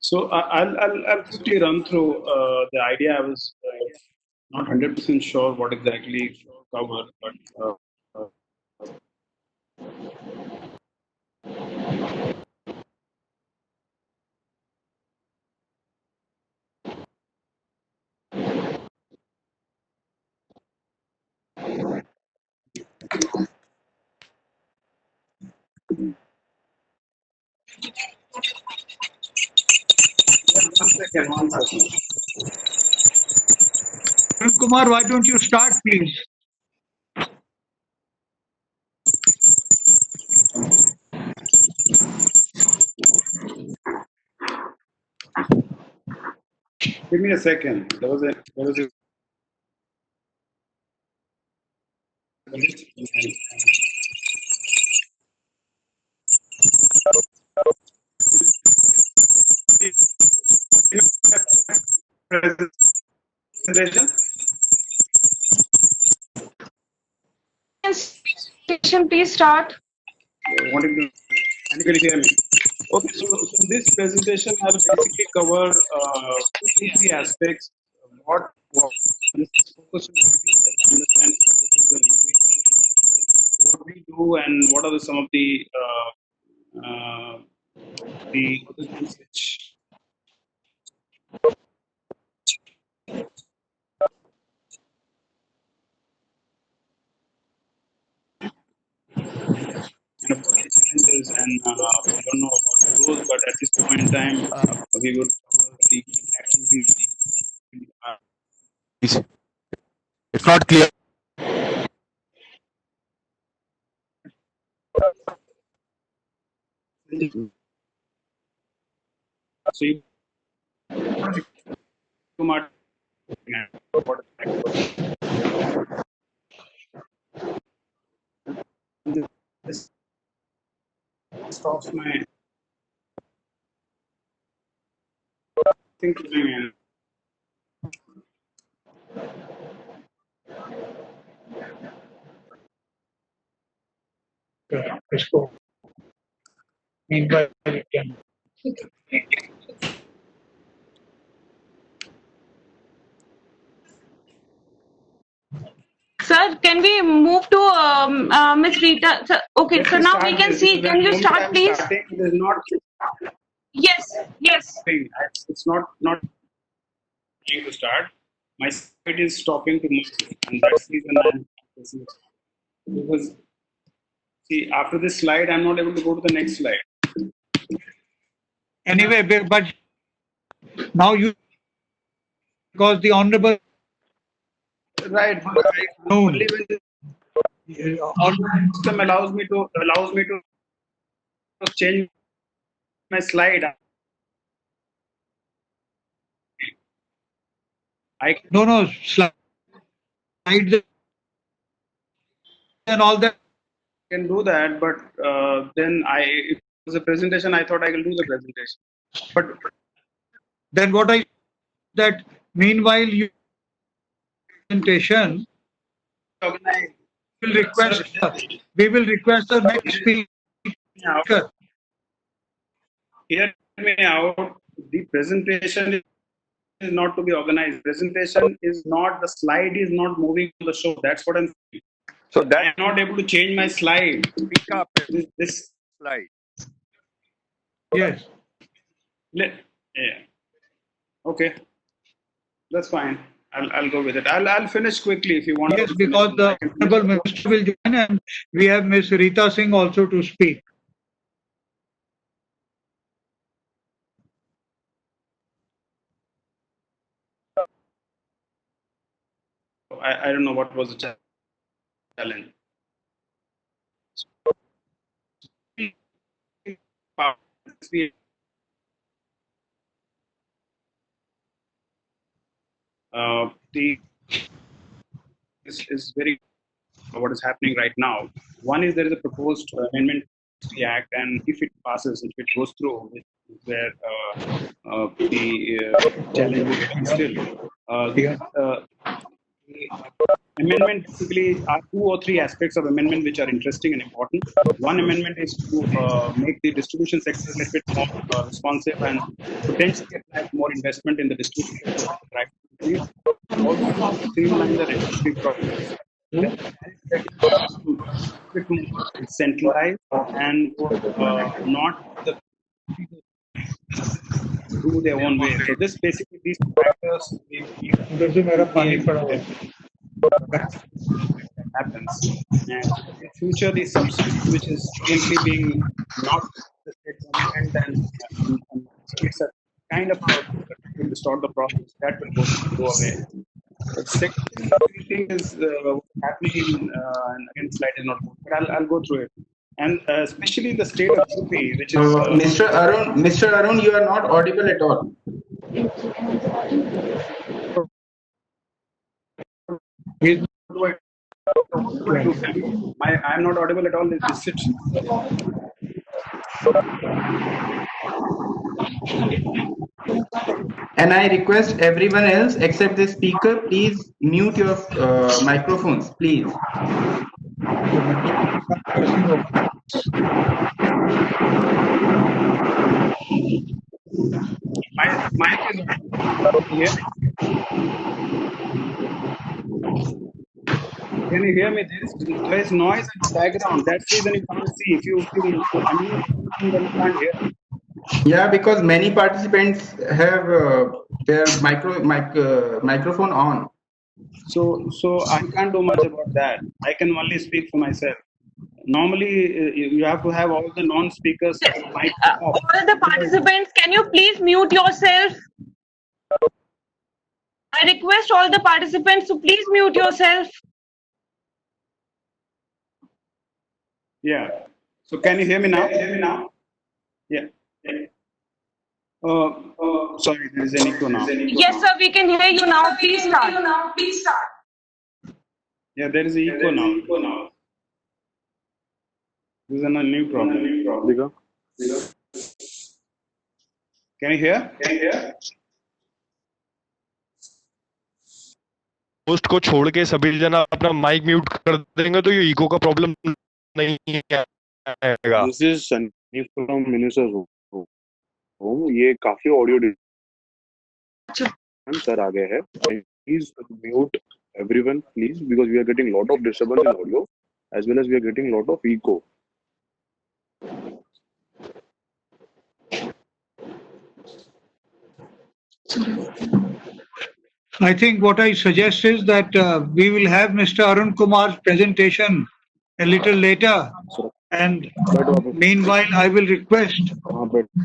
So I'll quickly run through the idea. I was not 100% sure what exactly cover, but one second. Kumar, why don't you start, please? Give me a second. There was a presentation. Presentation, please start. Wanting to, and you can hear me. Okay, so this presentation I'll basically cover two, three aspects. What this is focused on understand what we do and what are some of the other things which and of course the challenges, and I don't know about those, but at this point in time we would cover the activities. It's not clear. So you might this stops my thing going in. Let's go. Meanwhile, we can. Sir, can we move to Miss Rita? Sir, okay, Let so me now start we can this. see. This is Can the you moment start, I'm please? starting. It is not Yes, yes. thing. It's not trying to start. My site is stopping to move, and that's the reason I'm because see after this slide I'm not able to go to the next slide. Anyway, but now you, because the honorable Right, but only when the system allows me to change my slide. I no slides and all that can do that, but then if it was a presentation, I thought I will do the presentation. But Then what I that meanwhile you presentation organize will request we will request the next speaker. hear me out. The presentation is not to be organized. Presentation is not, the slide is not moving on the show. That's what I'm saying. So I that am not able to change my slide. pick up This slide. Yes. yeah. Okay. That's fine. I'll go with it. I'll finish quickly if you want. Yes, to because finish, the I can finish. Honorable Minister will join and we have Ms. Rita Singh also to speak. I don't know what was the challenge. The is very what is happening right now. One is there is a proposed amendment to the act, and if it passes, if it goes through, where the challenge will be still. The amendment basically are 2 or 3 aspects of amendment which are interesting and important. One amendment is to make the distribution sector a little bit more responsive and potentially attract more investment in the distribution sector. Also streamline the regulatory process. Bit more centralized and not the do their own way. So this basically these factors happens. And in future, the subsidy which is currently being not the state government and it's a kind of will distort the process that will go away. The second thing is what's happening and again slide is not good, but I'll go through it. And especially the state of UP, which is Mr. Arun, you are not audible at all. I'm not audible at all. This it. And I request everyone else except the speaker, please mute your microphones, please. My mic is here. Can you hear me? There is noise in the background. That's the reason you can't see. If you unmute, then you can't hear. Yeah, because many participants have their microphone on. So I can't do much about that. I can only speak for myself. Normally, you have to have all the non-speakers. All the participants, can you please mute yourself? I request all the participants to please mute yourself. Yeah. So can you hear me now? Yeah. Sorry, there is an echo now. Yes, sir, we can hear you now. Please start. Yeah, there is an echo now. This is a new problem. Can you hear? Host को छोड़ के सभी जना अपना mic mute कर देंगे तो ये इको का प्रॉब्लम नहीं आएगा. This is Sunny from Minister's home. ये काफी ऑडियो सर आ गए हैं. Please mute everyone, please, because we are getting lot of disturbance in audio as well as we are getting lot of echo. I think what I suggest is that we will have Mr. Arun Kumar's presentation a little later, and meanwhile I will request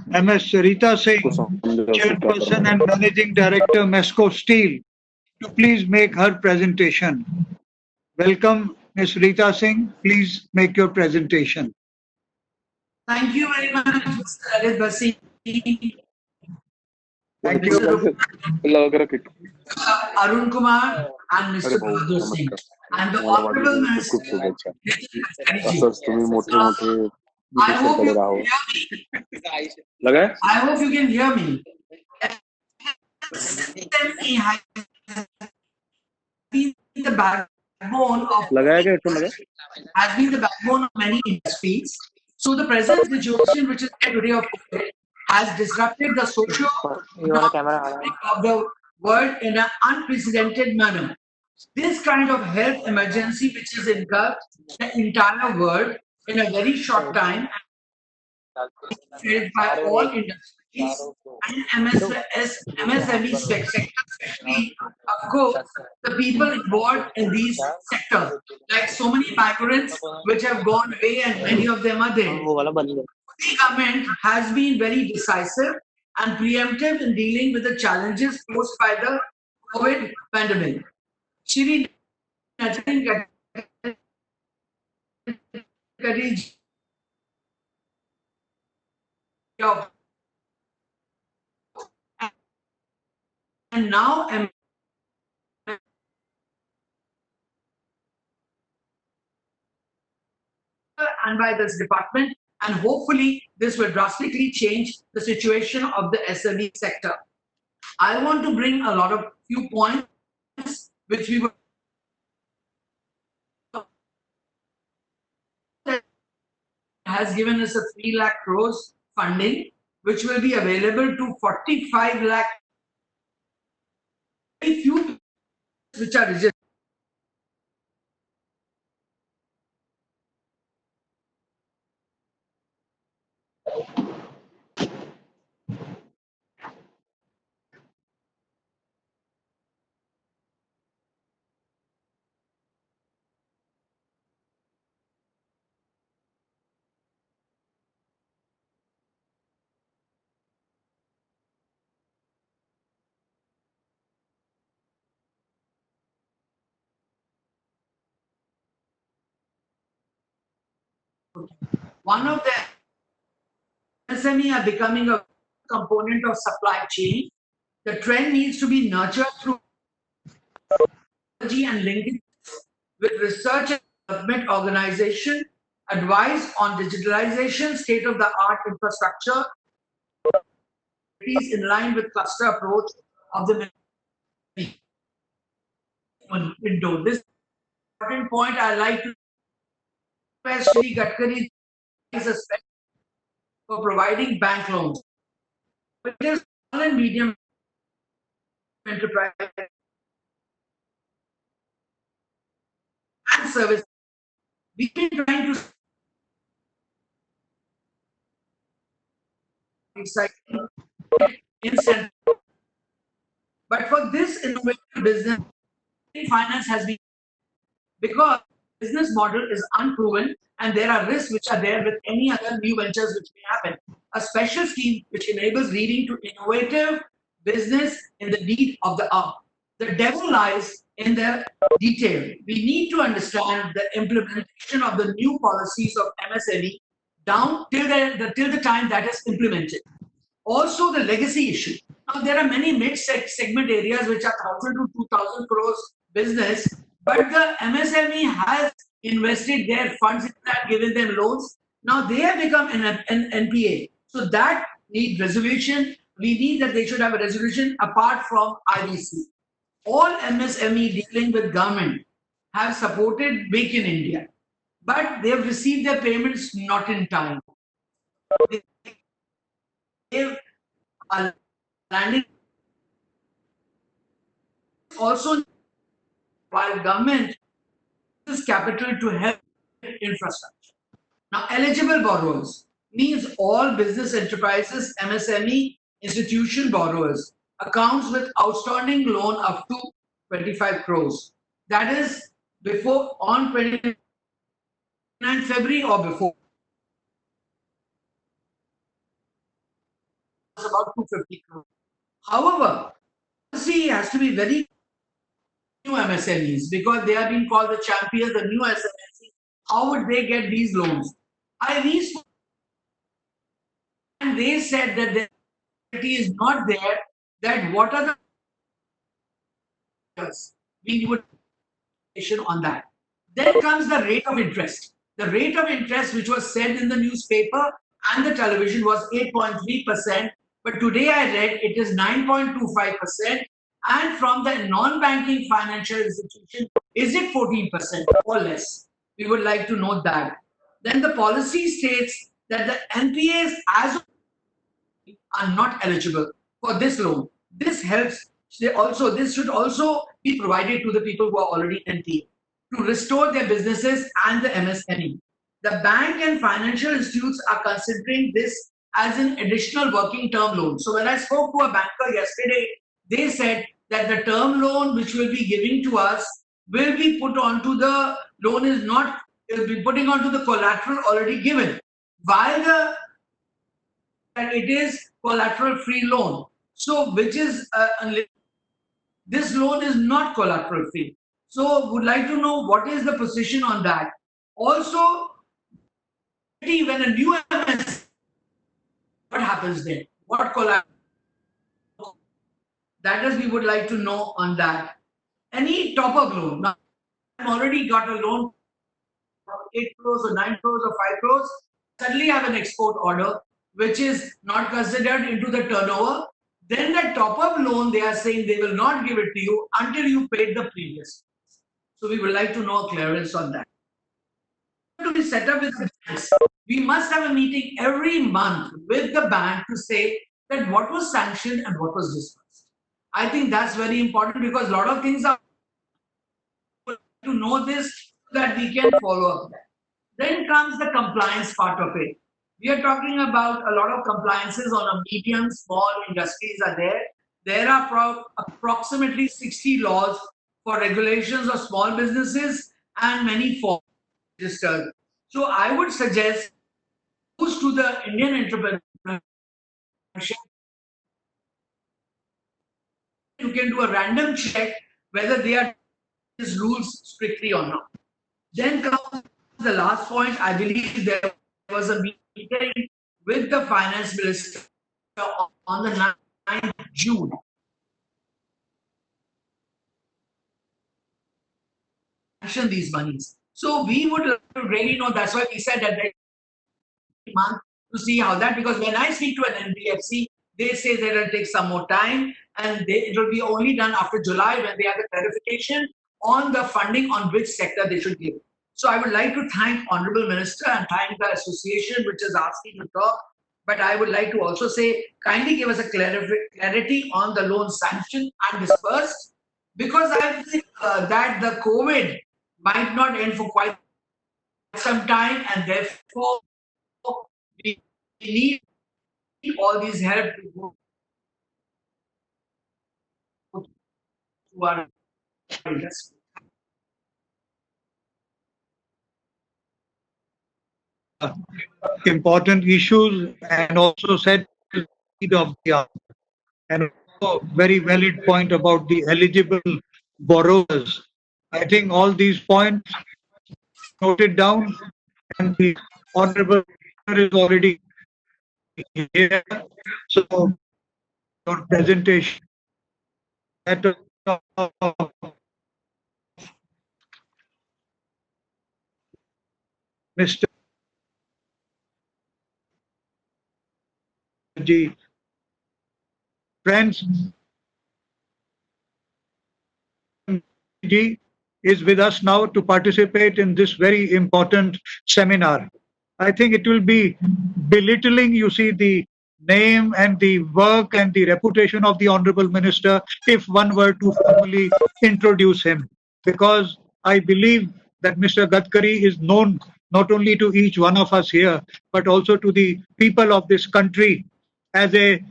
MS Rita Singh, Chairperson and Managing Director, Mesco Steel, to please make her presentation. Welcome, Ms. Rita Singh. Please make your presentation. Thank you very much, Mr. Lalit Basi. Thank you. Arun Kumar and Mr. Bahadur Singh. And the मला Honorable वाटलं Minister, खूप खूप अच्छा. Nitin Gadkari ji. असंच तुम्ही मोठे मोठे I hope मिनिस्टरकडे you राहो. can hear me. लगाय I hope you can hear me. SME has been the backbone of लगाया क्या हेडफोन लगाया? has been the backbone of many industries. So the present situation, which is today of COVID, has disrupted the social of the world in an unprecedented manner. This kind of health emergency, which has engulfed the entire world in a very short time, felt by all industries and MSME sector, especially, of course, the people involved in these sectors, like so many migrants which have gone away and many of them are there. The government has been very decisive and preemptive in dealing with the challenges posed by the COVID pandemic. Shri Nitin Gadkari ji, and now and by this department, and hopefully this will drastically change the situation of the SME sector. I want to bring a lot of few points which we were has given us a 3 lakh crores funding, which will be available to 45 lakh. Very few which are registered. One of the SME are becoming a component of supply chain. The trend needs to be nurtured through technology and linkage with research and development organization, advice on digitalization, state-of-the-art infrastructure, is in line with cluster approach of the window. This important point I like to request Shri Gadkari is a special for providing bank loans. But it is small and medium enterprise and service. We've been trying to recycle in, but for this innovative business, finance has been because business model is unproven and there are risks which are there with any other new ventures which may happen. A special scheme which enables leading to innovative business in the need of the hour. The devil lies in the detail. We need to understand the implementation of the new policies of MSME down till the time that is implemented. Also the legacy issue. Now there are many mid-segment areas which are 1,000 to 2,000 crores business, but the MSME has invested their funds in that, given them loans. Now they have become an NPA. So that need resolution. We need that they should have a resolution apart from IBC. All MSME dealing with government have supported Make in India, but they have received their payments not in time. They are landing also while government uses capital to help infrastructure. Now, eligible borrowers means all business enterprises, MSME, institution borrowers, accounts with outstanding loan up to 25 crores. That is before on 29 February or before. It's about 250 crores. However, policy has to be very new MSMEs because they are being called the champions, the new SMEs. How would they get these loans? I reached and they said that the clarity is not there. That what are the we would on that. Then comes the rate of interest. The rate of interest, which was said in the newspaper and the television, was 8.3%. But today I read it is 9.25%. And from the non-banking financial institution, is it 14% or less? We would like to note that. Then the policy states that the NPAs as are not eligible for this loan. This helps. This should also be provided to the people who are already NPA to restore their businesses and the MSME. The bank and financial institutes are considering this as an additional working term loan. So when I spoke to a banker yesterday, they said that the term loan which will be giving to us will be put onto the loan is not, will be putting onto the collateral already given, while it is collateral free loan. So which is, this loan is not collateral free. So would like to know what is the position on that. Also, when a new MS, what happens then? What collateral? That is, we would like to know on that. Any top-up loan. Now, I've already got a loan of 8 crores or 9 crores or 5 crores. Suddenly I have an export order, which is not considered into the turnover. Then the top-up loan, they are saying they will not give it to you until you paid the previous. So we would like to know a clearance on that. To be set up with the banks, we must have a meeting every month with the bank to say that what was sanctioned and what was disbursed. I think that's very important because a lot of things are to know this so that we can follow up that. Then comes the compliance part of it. We are talking about a lot of compliances on a medium, small industries are there. There are approximately 60 laws for regulations of small businesses and many for registered. So I would suggest goes to the Indian entrepreneurship. You can do a random check whether they are these rules strictly or not. Then comes the last point. I believe there was a meeting with the finance minister on the 9th June. Sanction these monies. So we would like to really know. That's why we said that month to see how that, because when I speak to an NBFC, they say that it'll take some more time and it will be only done after July when they have the clarification on the funding on which sector they should give. So I would like to thank Honorable Minister and thank the association which is asking to talk. But I would like to also say, kindly give us a clarity on the loan sanction and dispersed, because I think that the COVID might not end for quite some time, and therefore we need all these help to go to our industry. Important issues and also said need of the hour. And also very valid point about the eligible borrowers. I think all these points noted down, and the honorable is already here. So your presentation that Mr. G. Friends, G is with us now to participate in this very important seminar. I think it will be belittling, you see, the name and the work and the reputation of the Honorable Minister if one were to formally introduce him, because I believe that Mr. Gadkari is known not only to each one of us here, but also to the people of this country as a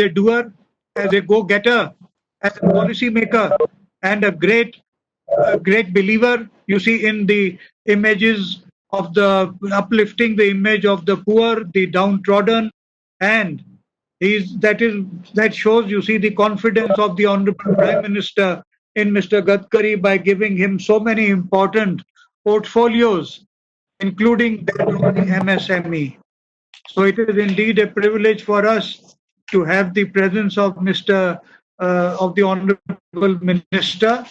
doer, as a go-getter, as a policy maker, and a great believer, you see, in the images of the uplifting the image of the poor, the downtrodden, and that shows, you see, the confidence of the Honorable Prime Minister in Mr. Gadkari by giving him so many important portfolios, including that of the MSME. So it is indeed a privilege for us to have the presence of of the Honorable Minister.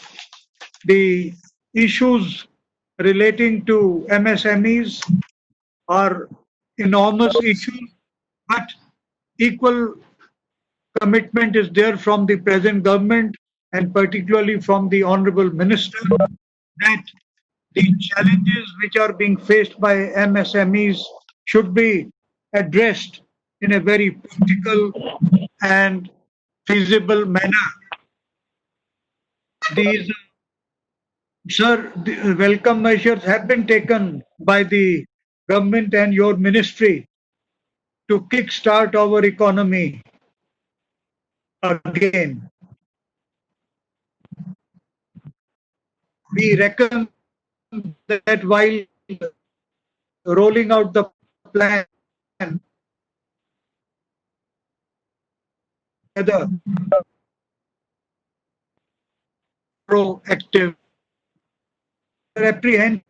The issues relating to MSMEs are enormous issues, but equal commitment is there from the present government and particularly from the Honorable Minister that the challenges which are being faced by MSMEs should be addressed in a very practical and feasible manner. These, sir, the welcome measures have been taken by the government and your ministry to kickstart our economy again. We reckon that while rolling out the plan, whether proactive, apprehend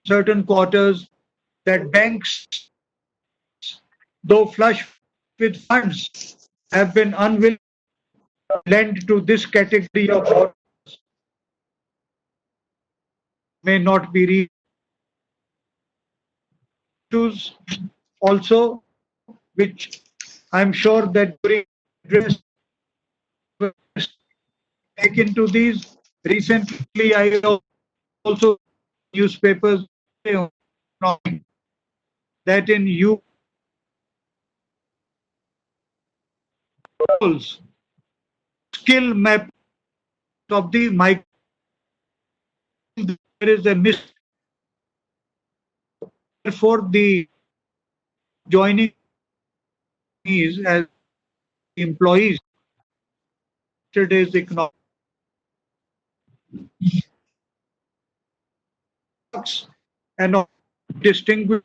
certain quarters that banks, though flush with funds, have been unwilling to lend to this category of borrowers may not be reached. Issues also, which I'm sure that during address taken to these recently, I also newspapers that in you skill map of the micro, there is a miss. Therefore, the joining is as employees yesterday's economics and distinguish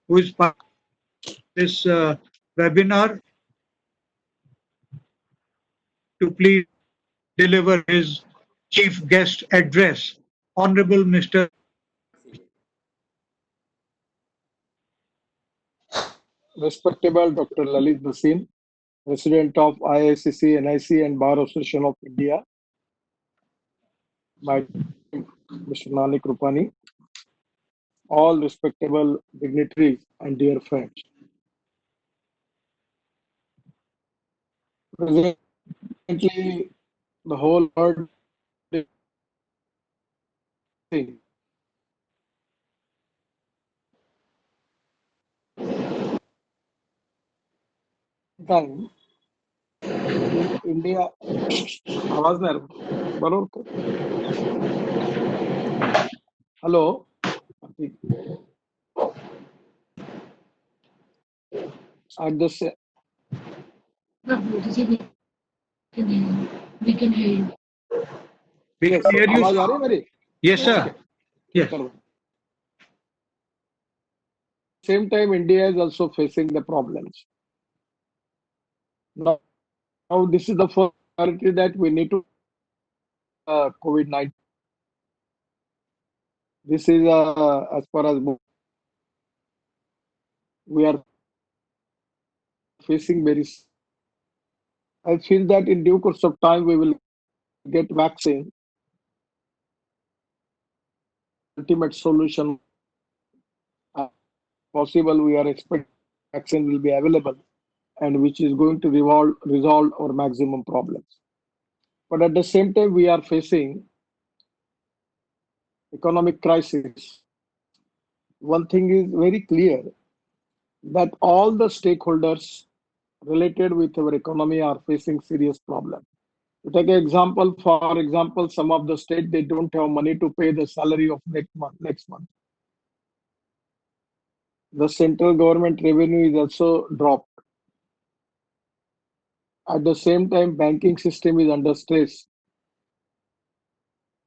who is part of this webinar to please deliver his chief guest address. Honorable Mr. Respectable Dr. Lalit Bhasin, President of IICC, NIC and Bar Association of India, my Mr. Nanik Rupani, all respectable dignitaries and dear friends. Presently, the whole world is time in India, आवाज नहीं आ रहा बरोबर कर hello at the sa- We can hear you. We yes, hear you. आवाज आ रही है मेरी Yes, sir. Okay. Yes. Same time, India is also facing the problems. Now this is the first priority that we need to COVID-19. This is as far as we are facing very. I feel that in due course of time we will get vaccine. Ultimate solution possible. We are expecting vaccine will be available, and which is going to resolve our maximum problems. But at the same time, we are facing economic crisis. One thing is very clear that all the stakeholders related with our economy are facing serious problems. To take an example, for example, some of the states they don't have money to pay the salary of next month. The central government revenue is also dropped. At the same time, banking system is under stress.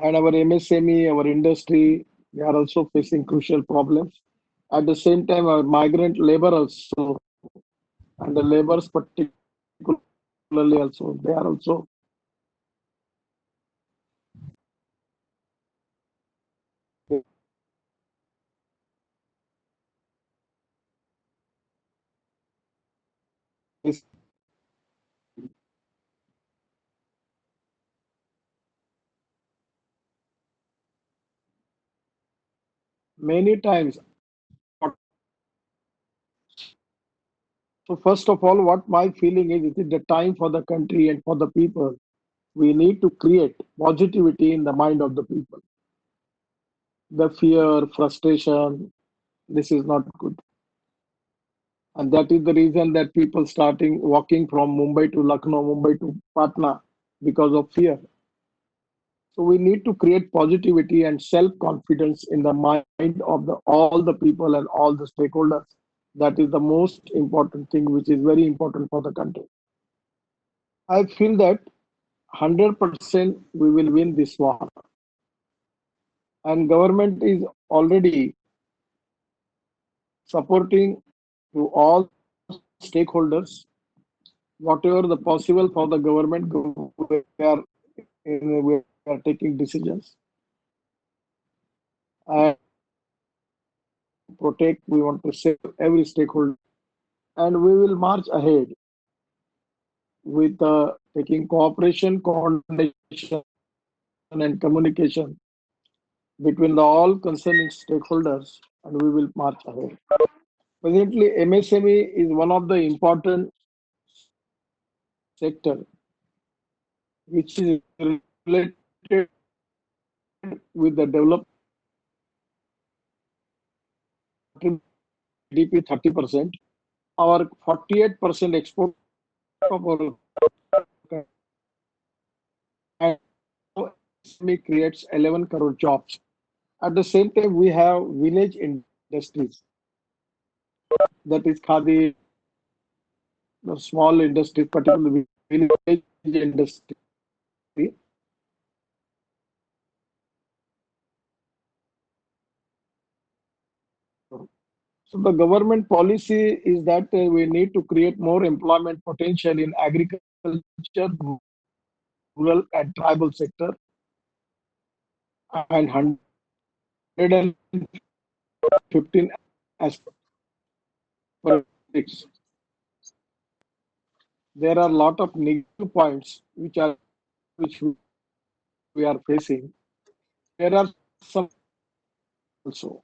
And our MSME, our industry, they are also facing crucial problems. At the same time, our migrant labor also, and the laborers particularly also, they are also many times. So first of all, what my feeling is, it is the time for the country and for the people. We need to create positivity in the mind of the people. The fear, frustration, this is not good. And that is the reason that people starting walking from Mumbai to Lucknow, Mumbai to Patna because of fear. So we need to create positivity and self-confidence in the mind of all the people and all the stakeholders. That is the most important thing, which is very important for the country. I feel that 100% we will win this war. And government is already supporting to all stakeholders, whatever the possible for the government, we are taking decisions and protect. We want to save every stakeholder, and we will march ahead with taking cooperation, coordination, and communication between the all concerning stakeholders, and we will march ahead. Presently, MSME is one of the important sector which is related with the development GDP 30%. Our 48% export of our MSME creates 11 crore jobs. At the same time, we have village industries. That is khadi, the small industry, particularly village industry. So the government policy is that we need to create more employment potential in agriculture, rural and tribal sector, and 115 as per ethics. There are a lot of negative points which we are facing. There are some also.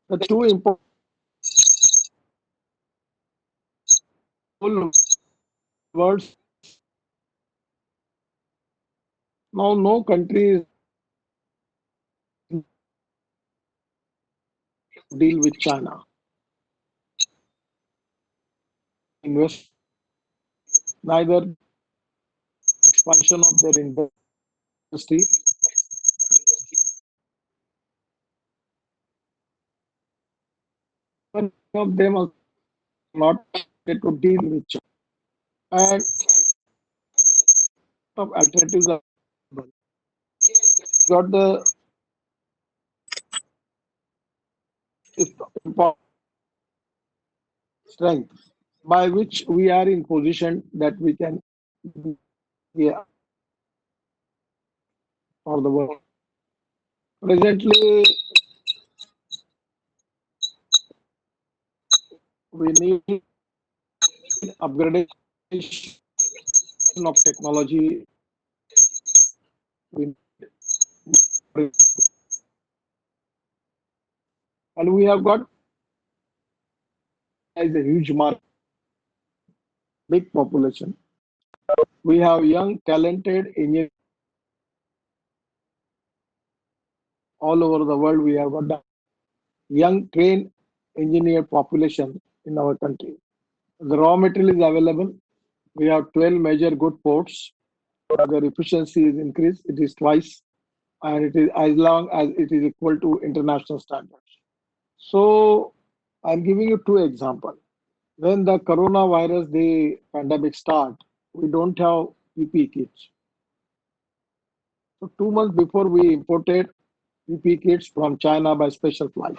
The two important words. Now, no country deal with China. Invest neither expansion of their industry. One of them are not to deal with China. And of alternatives are available. Got the important strength by which we are in position that we can be for the world. Presently, we need upgradation of technology. And we have got a huge market, big population. We have young, talented engineers all over the world. We have got the young, trained engineer population in our country. The raw material is available. We have 12 major good ports. Their efficiency is increased. It is twice, and it is as long as it is equal to international standards. So I'm giving you two examples. When the coronavirus, the pandemic start, we don't have PPE kits. So 2 months before, we imported PPE kits from China by special flight.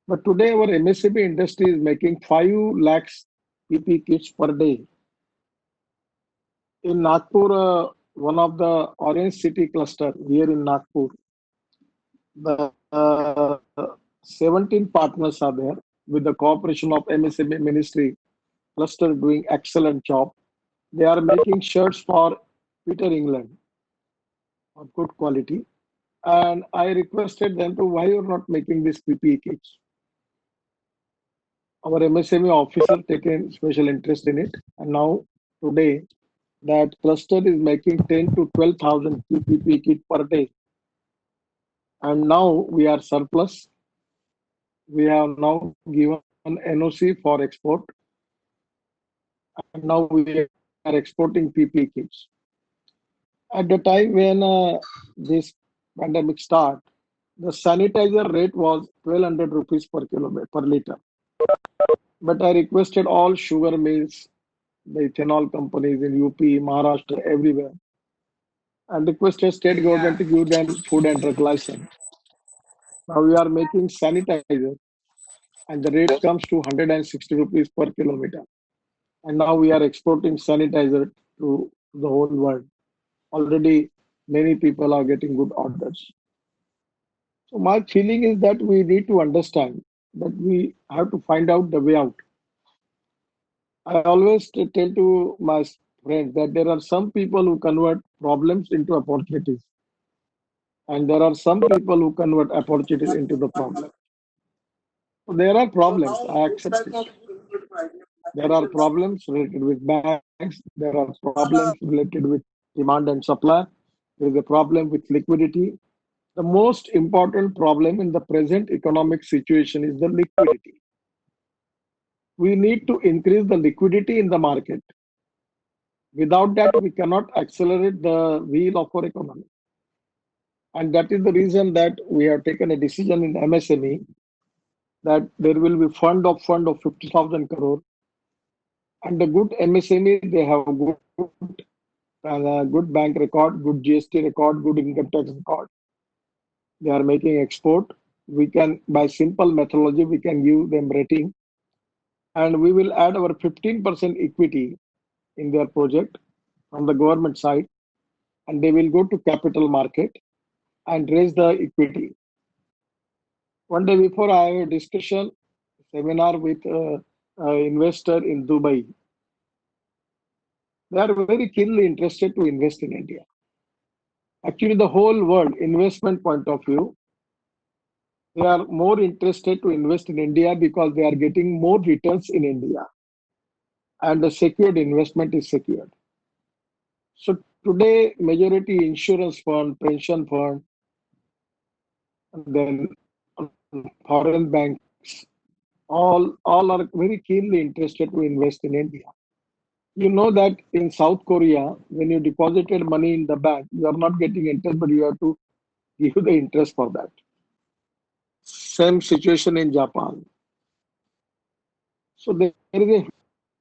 But today, our MSME industry is making 5 lakhs PPE kits per day. In Nagpur, one of the Orange City cluster here in Nagpur, the 17 partners are there with the cooperation of MSME Ministry cluster doing excellent job. They are making shirts for Peter England. of good quality. And I requested them to why you're not making this PPE kits. Our MSME officer taken special interest in it, and now today that cluster is making 10 to 12,000 PPE kit per day. And now we are surplus. We have now given NOC for export, and now we are exporting PPE kits. At the time when this pandemic started, the sanitizer rate was 1200 rupees per kilometer per liter. But I requested all sugar mills, the ethanol companies in UP, Maharashtra, everywhere, and requested state government to give them food and drug license. Now we are making sanitizer, and the rate comes to 160 rupees per kilometer. And now we are exporting sanitizer to the whole world. Already many people are getting good orders. So my feeling is that we need to understand that we have to find out the way out. I always tell to my friends that there are some people who convert problems into opportunities, and there are some people who convert opportunities into the problem. So there are problems, I accept it. There are problems related with banks, there are problems related with demand and supply, there is a problem with liquidity. The most important problem in the present economic situation is the liquidity. We need to increase the liquidity in the market. Without that, we cannot accelerate the wheel of our economy. And that is the reason that we have taken a decision in MSME that there will be fund of 50,000 crore. And the good MSME, they have good bank record, good GST record, good income tax record. They are making export. We can, by simple methodology, we can give them rating, and we will add our 15% equity in their project from the government side, and they will go to capital market and raise the equity. One day before, I have a discussion seminar with an investor in Dubai. They are very keenly interested to invest in India. Actually, the whole world, investment point of view, they are more interested to invest in India because they are getting more returns in India, and the secured investment is secured. So today, majority insurance fund, pension fund, and then foreign banks, all are very keenly interested to invest in India. You know that in South Korea, when you deposited money in the bank, you are not getting interest, but you have to give the interest for that. Same situation in Japan. So there is a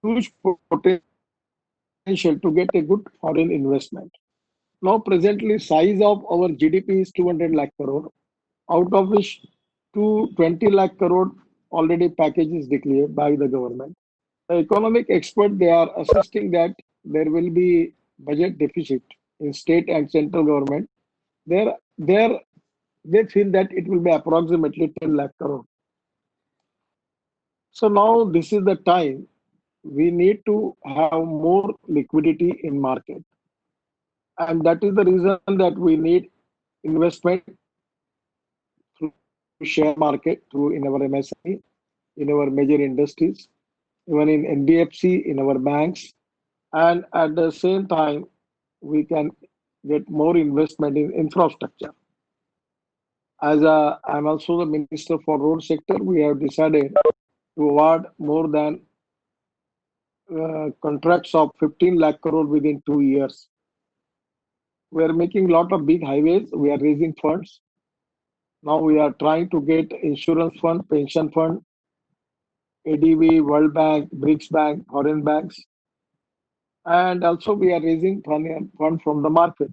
huge potential to get a good foreign investment. Now, presently, size of our GDP is 200 lakh crore, out of which 220 lakh crore already package is declared by the government. The economic expert, they are assisting that there will be budget deficit in state and central government. They feel that it will be approximately 10 lakh crore. So now this is the time we need to have more liquidity in market. And that is the reason that we need investment through share market, through in our MSME, in our major industries, even in NBFC, in our banks. And at the same time, we can get more investment in infrastructure. As I'm also the Minister for Road Sector, we have decided to award more than contracts of 15 lakh crore within 2 years. We are making a lot of big highways. We are raising funds. Now we are trying to get insurance fund, pension fund, ADB, World Bank, BRICS Bank, foreign banks. And also we are raising fund from the market.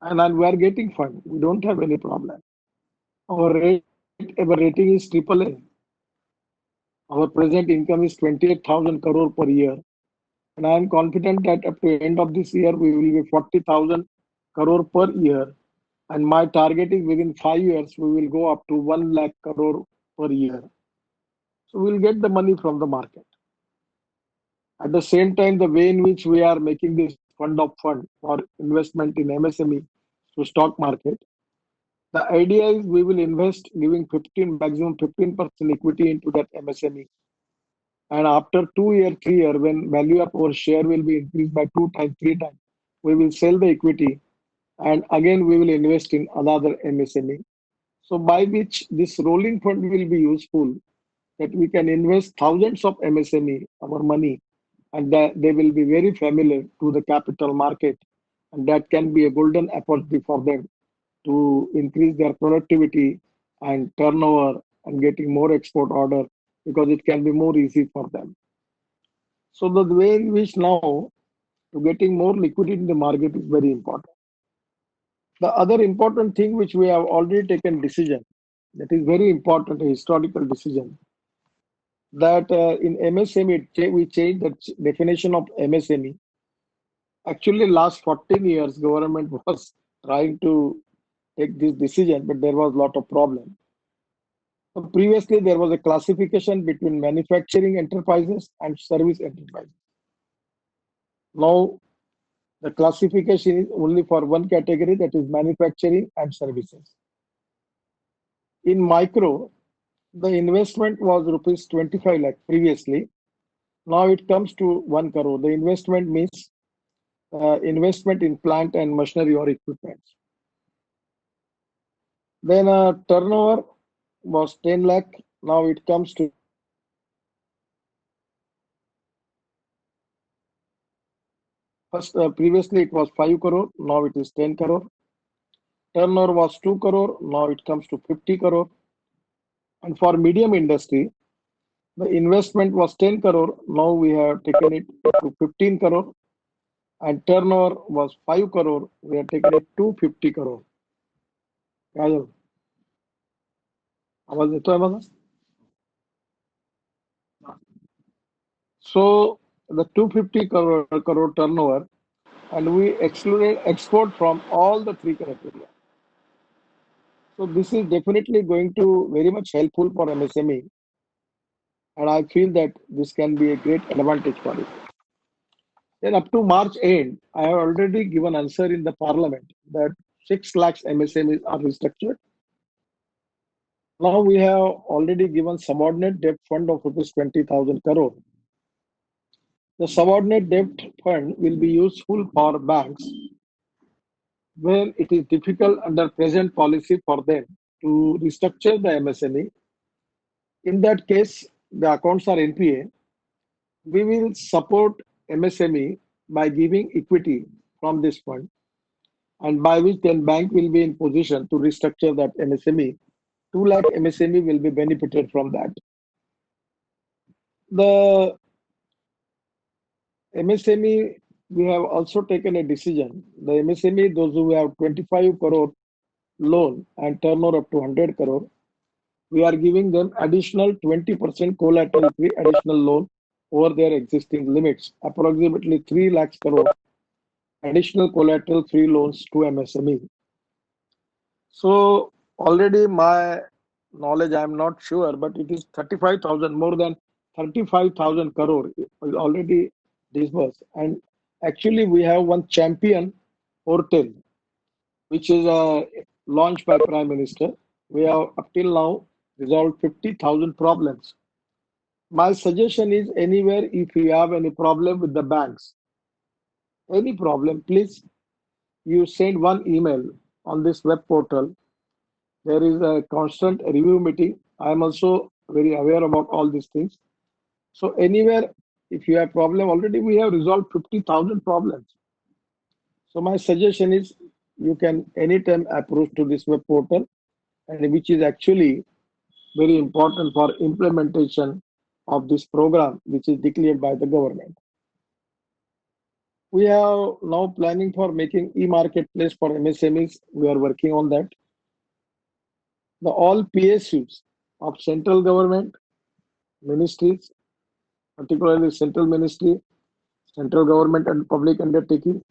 And then we are getting fund. We don't have any problem. Our rating is AAA. Our present income is 28,000 crore per year. And I am confident that up to end of this year, we will be 40,000 crore per year. And my target is within 5 years, we will go up to 1 lakh crore per year. So we will get the money from the market. At the same time, the way in which we are making this fund of fund for investment in MSME to stock market. The idea is we will invest giving maximum 15% equity into that MSME. And after 2 year, 3 year, when value of our share will be increased by 2 times, 3 times, we will sell the equity and again we will invest in another MSME. So by which this rolling fund will be useful, that we can invest thousands of MSME, our money, and that they will be very familiar to the capital market. And that can be a golden opportunity for them to increase their productivity and turnover and getting more export order, because it can be more easy for them. So the way in which now to getting more liquidity in the market is very important. The other important thing which we have already taken decision, that is very important, a historical decision, that in MSME we changed the definition of MSME. Actually, last 14 years, government was trying to take this decision, but there was a lot of problem. So previously, there was a classification between manufacturing enterprises and service enterprises. Now, the classification is only for one category, that is manufacturing and services. In micro, the investment was rupees 25 lakh previously. Now it comes to 1 crore. The investment means investment in plant and machinery or equipment. Then turnover was 10 lakh. Now it comes to first. Previously it was 5 crore. Now it is 10 crore. Turnover was 2 crore. Now it comes to 50 crore. And for medium industry, the investment was 10 crore. Now we have taken it to 15 crore. And turnover was 5 crore. We have taken it to 50 crore. Kajal. आवाज येतोय मला? So the 250 crore turnover, and we excluded export from all the three criteria. So this is definitely going to very much helpful for MSME, and I feel that this can be a great advantage for it. Then up to March end, I have already given answer in the parliament that 6 lakhs MSMEs are restructured. Now we have already given subordinate debt fund of rupees 20,000 crore. The subordinate debt fund will be useful for banks where it is difficult under present policy for them to restructure the MSME. In that case, the accounts are NPA. We will support MSME by giving equity from this fund, and by which then bank will be in position to restructure that MSME. 2 lakh MSME will be benefited from that. The MSME, we have also taken a decision. The MSME, those who have 25 crore loan and turnover up to 100 crore, we are giving them additional 20% collateral free additional loan over their existing limits, approximately 3 lakhs crore additional collateral free loans to MSME. So already my knowledge, I am not sure, but it is 35,000, more than 35,000 crore is already disbursed. And actually we have one champion portal, which is launched by Prime Minister. We have up till now resolved 50,000 problems. My suggestion is, anywhere if you have any problem with the banks, any problem, please you send one email on this web portal. There is a constant review meeting. I am also very aware about all these things. So anywhere, if you have problem, already we have resolved 50,000 problems. So my suggestion is, you can anytime approach to this web portal, and which is actually very important for implementation of this program, which is declared by the government. We are now planning for making e-marketplace for MSMEs. We are working on that. The all PSUs of central government, ministries, particularly central ministry, central government and public undertaking,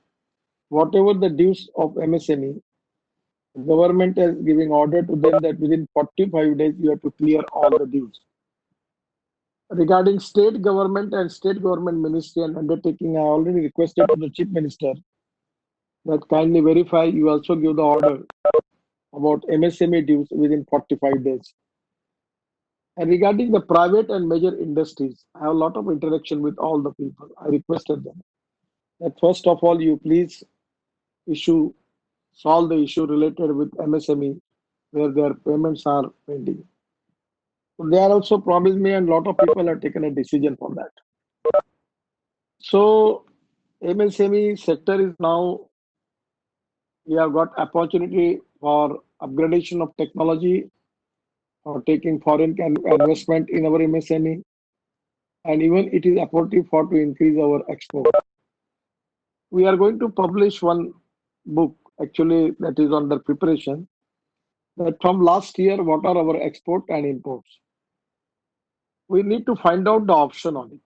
whatever the dues of MSME, government is giving order to them that within 45 days you have to clear all the dues. Regarding state government and state government ministry and undertaking, I already requested to the chief minister that kindly verify you also give the order about MSME dues within 45 days. And regarding the private and major industries, I have a lot of interaction with all the people. I requested them that first of all, you please issue, solve the issue related with MSME where their payments are pending. So they are also promised me, and a lot of people have taken a decision for that. So MSME sector is now, we have got opportunity for upgradation of technology, for taking foreign investment in our MSME, and even it is opportunity for to increase our export. We are going to publish one book actually that is under preparation, that from last year what are our export and imports. We need to find out the option on it,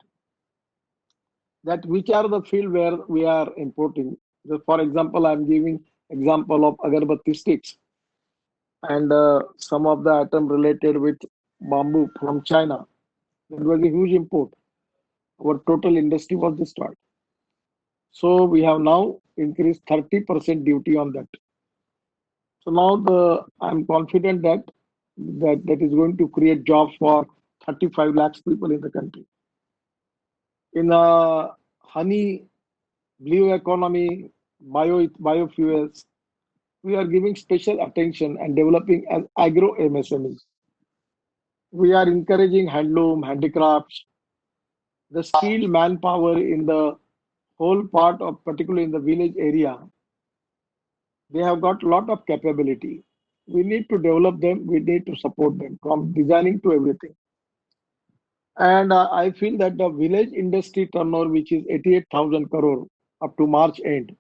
that which are the field where we are importing. For example, I'm giving example of agarbatti sticks and some of the item related with bamboo from China. There was a huge import. Our total industry was destroyed. So we have now increased 30% duty on that. So now I'm confident that is going to create jobs for 35 lakhs people in the country. In honey, blue economy, biofuels, we are giving special attention and developing as agro MSMEs. We are encouraging handloom, handicrafts, the skilled manpower in the whole part of, particularly in the village area. They have got a lot of capability. We need to develop them. We need to support them from designing to everything. And I feel that the village industry turnover, which is 88,000 crore up to March end,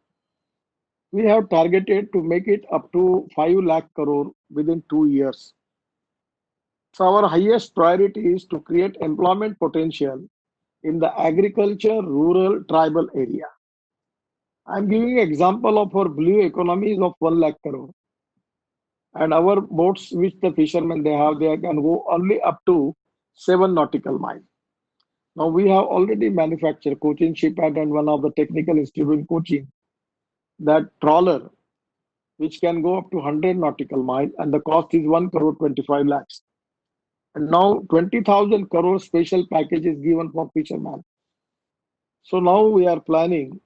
we have targeted to make it up to 5 lakh crore within 2 years. So our highest priority is to create employment potential in the agriculture, rural, tribal area. I'm giving example of our blue economies of 1 lakh crore. And our boats which the fishermen they can go only up to 7 nautical miles. Now we have already manufactured Cochin Shipyard and one of the technical institute in Cochin, that trawler which can go up to 100 nautical miles and the cost is 1 crore 25 lakhs. And now 20,000 crore special package is given for fishermen. So now we are planning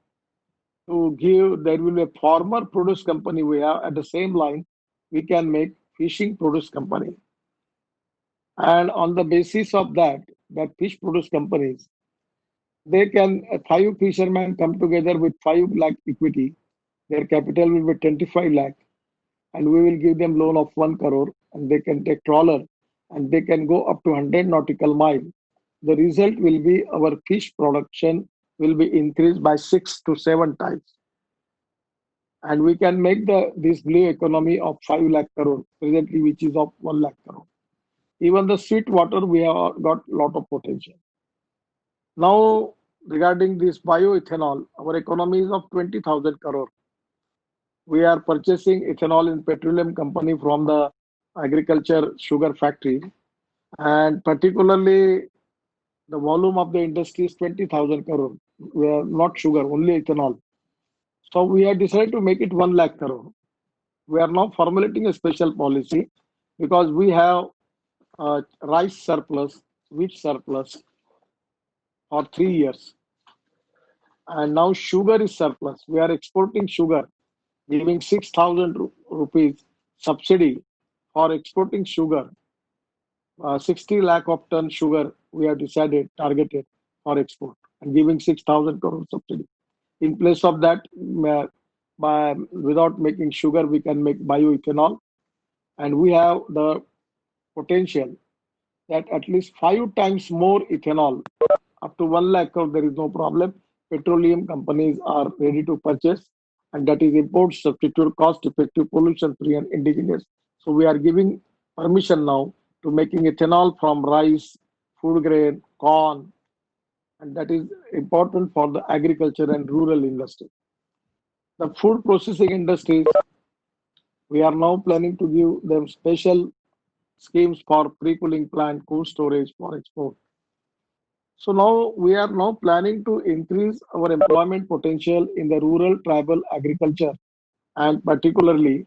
to give, there will be a farmer produce company we have at the same line, we can make fishing produce company. And on the basis of that fish produce companies, they can, 5 fishermen come together with 5 lakh equity, their capital will be 25 lakh, and we will give them loan of 1 crore, and they can take trawler, and they can go up to 100 nautical mile. The result will be our fish production will be increased by 6 to 7 times. And we can make this blue economy of 5 lakh crore, presently which is of 1 lakh crore. Even the sweet water, we have got lot of potential. Now, regarding this bioethanol, our economy is of 20,000 crore. We are purchasing ethanol in petroleum company from the agriculture sugar factory, and particularly the volume of the industry is 20,000 crore. We are not sugar, only ethanol. So we have decided to make it 1 lakh crore. We are now formulating a special policy because we have rice surplus, wheat surplus for 3 years. And now sugar is surplus. We are exporting sugar, giving 6,000 rupees subsidy for exporting sugar. 60 lakh of ton sugar we have decided, targeted for export, and giving 6,000 crore subsidy. In place of that, without making sugar, we can make bioethanol. And we have the potential that at least 5 times more ethanol, up to 1 lakh crore, there is no problem. Petroleum companies are ready to purchase, and that is import substitute, cost effective, pollution free and indigenous. So we are giving permission now to making ethanol from rice, food grain, corn, and that is important for the agriculture and rural industry. The food processing industries, we are now planning to give them special schemes for pre-cooling plant, cold storage for export. So now we are now planning to increase our employment potential in the rural tribal agriculture and particularly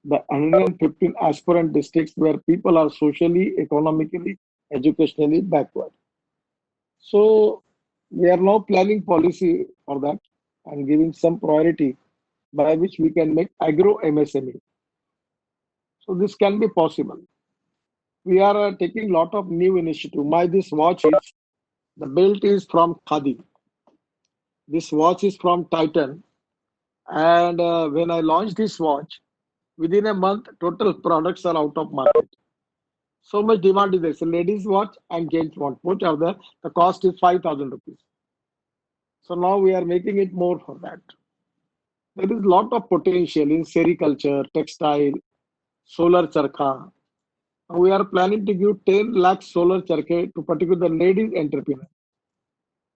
the 115 aspirant districts where people are socially, economically, educationally backward. So we are now planning policy for that and giving some priority by which we can make agro MSME. So this can be possible. We are taking lot of new initiative. My this watch is the belt is from Khadi. This watch is from Titan. And when I launched this watch, within a month, total products are out of market. So much demand is there. So ladies watch and gents watch. Both are there. The cost is 5,000 rupees. So now we are making it more for that. There is lot of potential in sericulture, textile, solar charkha. We are planning to give 10 lakh solar charkha to particular ladies entrepreneurs,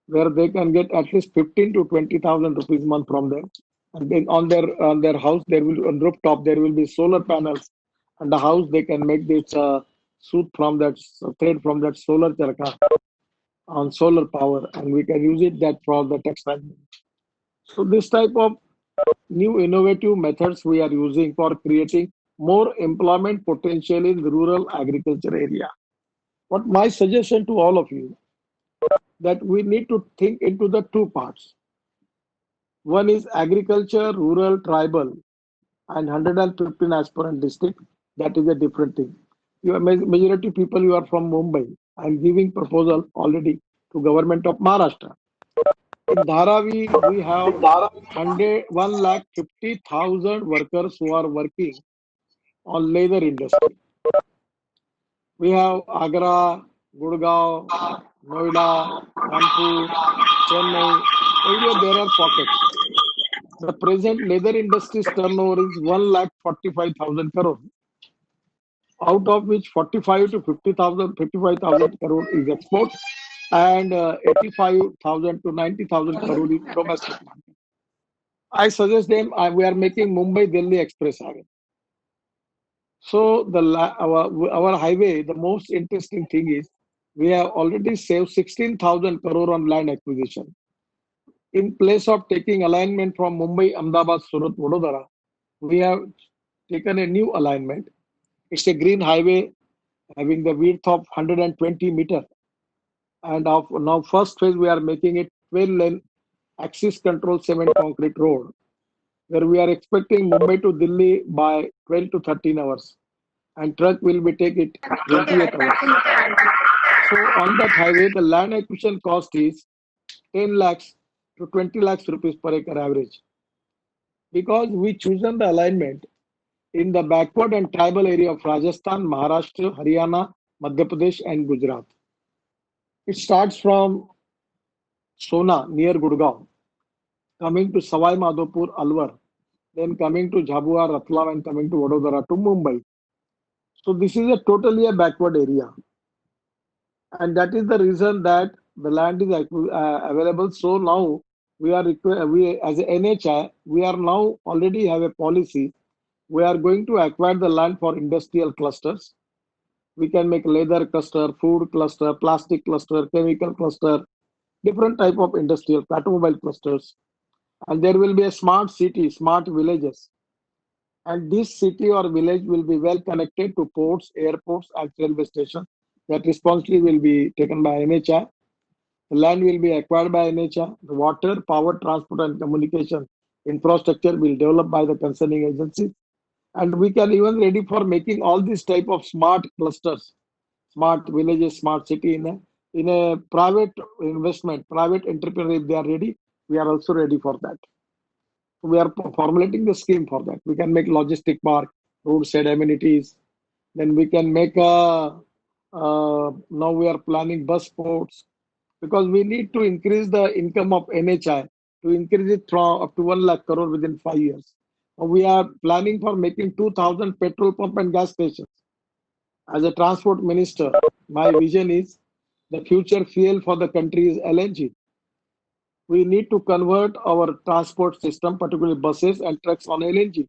where they can get at least 15 to 20,000 rupees a month from them. And then on their house, there will on rooftop there will be solar panels, and the house they can make this suit from that thread from that solar charkha on solar power, and we can use it that for the textile. So this type of new innovative methods we are using for creating more employment potential in rural agriculture area. What my suggestion to all of you that we need to think into the two parts. One is agriculture, rural, tribal, and 115 aspirant district. That is a different thing. You are majority people you are from Mumbai. I am giving proposal already to government of Maharashtra. In Dharavi, we have 1,50,000 workers who are working on leather industry. We have Agra, Gurgaon, Noida, Kanpur, Chennai. Everywhere there are pockets. The present leather industry's turnover is 1,45,000 crore, out of which 45 to 50,000, 55,000 crore is export, and 85,000 to 90,000 crore is domestic market. I suggest them we are making Mumbai Delhi Express Highway. So our highway, the most interesting thing is we have already saved 16,000 crore on land acquisition. In place of taking alignment from Mumbai, Ahmedabad, Surat, Vadodara, we have taken a new alignment. It's a green highway having the width of 120 meter. And now first phase we are making it 12-lane axis control cement concrete road, where we are expecting Mumbai to Delhi by 12 to 13 hours. And truck will be take it 28 hours. So on that highway, the land acquisition cost is 10 lakhs to 20 lakhs rupees per acre average. Because we chosen the alignment in the backward and tribal area of Rajasthan, Maharashtra, Haryana, Madhya Pradesh and Gujarat. It starts from Sona near Gurgaon, coming to Savai Madhopur, Alwar, then coming to Jhabua, Ratlam and coming to Vadodara to Mumbai. So this is a totally a backward area. And that is the reason that the land is available. So now we as a NHI, we are now already have a policy. We are going to acquire the land for industrial clusters. We can make leather cluster, food cluster, plastic cluster, chemical cluster, different type of industrial automobile clusters. And there will be a smart city, smart villages. And this city or village will be well connected to ports, airports, and railway stations. That responsibility will be taken by NHI. The land will be acquired by NHI. The water, power, transport, and communication infrastructure will develop by the concerning agencies. And we can even ready for making all these type of smart clusters, smart villages, smart city in a private investment, private entrepreneur. If they are ready, we are also ready for that. We are formulating the scheme for that. We can make logistic park, roadside amenities. Then we can make now we are planning bus ports, because we need to increase the income of NHI to increase it from up to 1 lakh crore within 5 years. We are planning for making 2,000 petrol pump and gas stations. As a transport minister, my vision is the future fuel for the country is LNG. We need to convert our transport system, particularly buses and trucks, on LNG.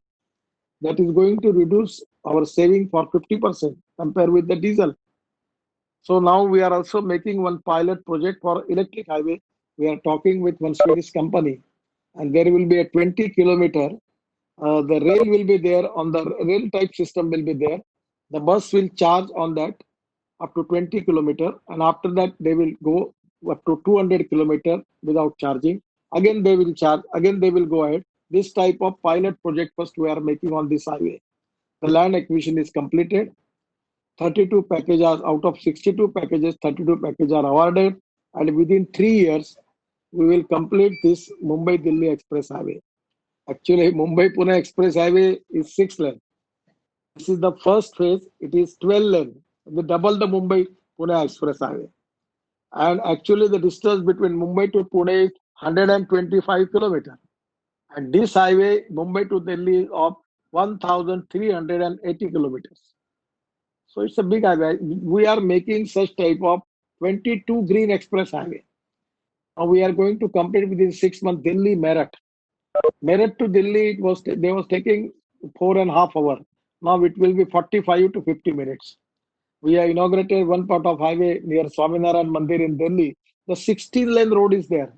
That is going to reduce our saving for 50% compared with the diesel. So now we are also making one pilot project for electric highway. We are talking with one Swedish company, and there will be a 20-kilometer The rail will be there, on the rail type system will be there. The bus will charge on that up to 20 kilometer, and after that they will go up to 200 kilometer without charging. Again they will charge, again they will go ahead. This type of pilot project first we are making on this highway. The land acquisition is completed. 32 packages out of 62 packages, 32 packages are awarded, and within 3 years we will complete this Mumbai-Delhi Express Highway. Actually, Mumbai-Pune Express Highway is 6 lane. This is the first phase. It is 12 lane. We double the Mumbai-Pune Express Highway. And actually, the distance between Mumbai to Pune is 125 kilometers. And this highway, Mumbai to Delhi, is of 1,380 kilometers. So it's a big highway. We are making such type of 22 green express highway. Now we are going to complete within 6 months Delhi Meerut. Meerut to Delhi, they was taking 4.5 hours. Now it will be 45 to 50 minutes. We have inaugurated one part of highway near Swaminarayan Mandir in Delhi. The 16-lane road is there.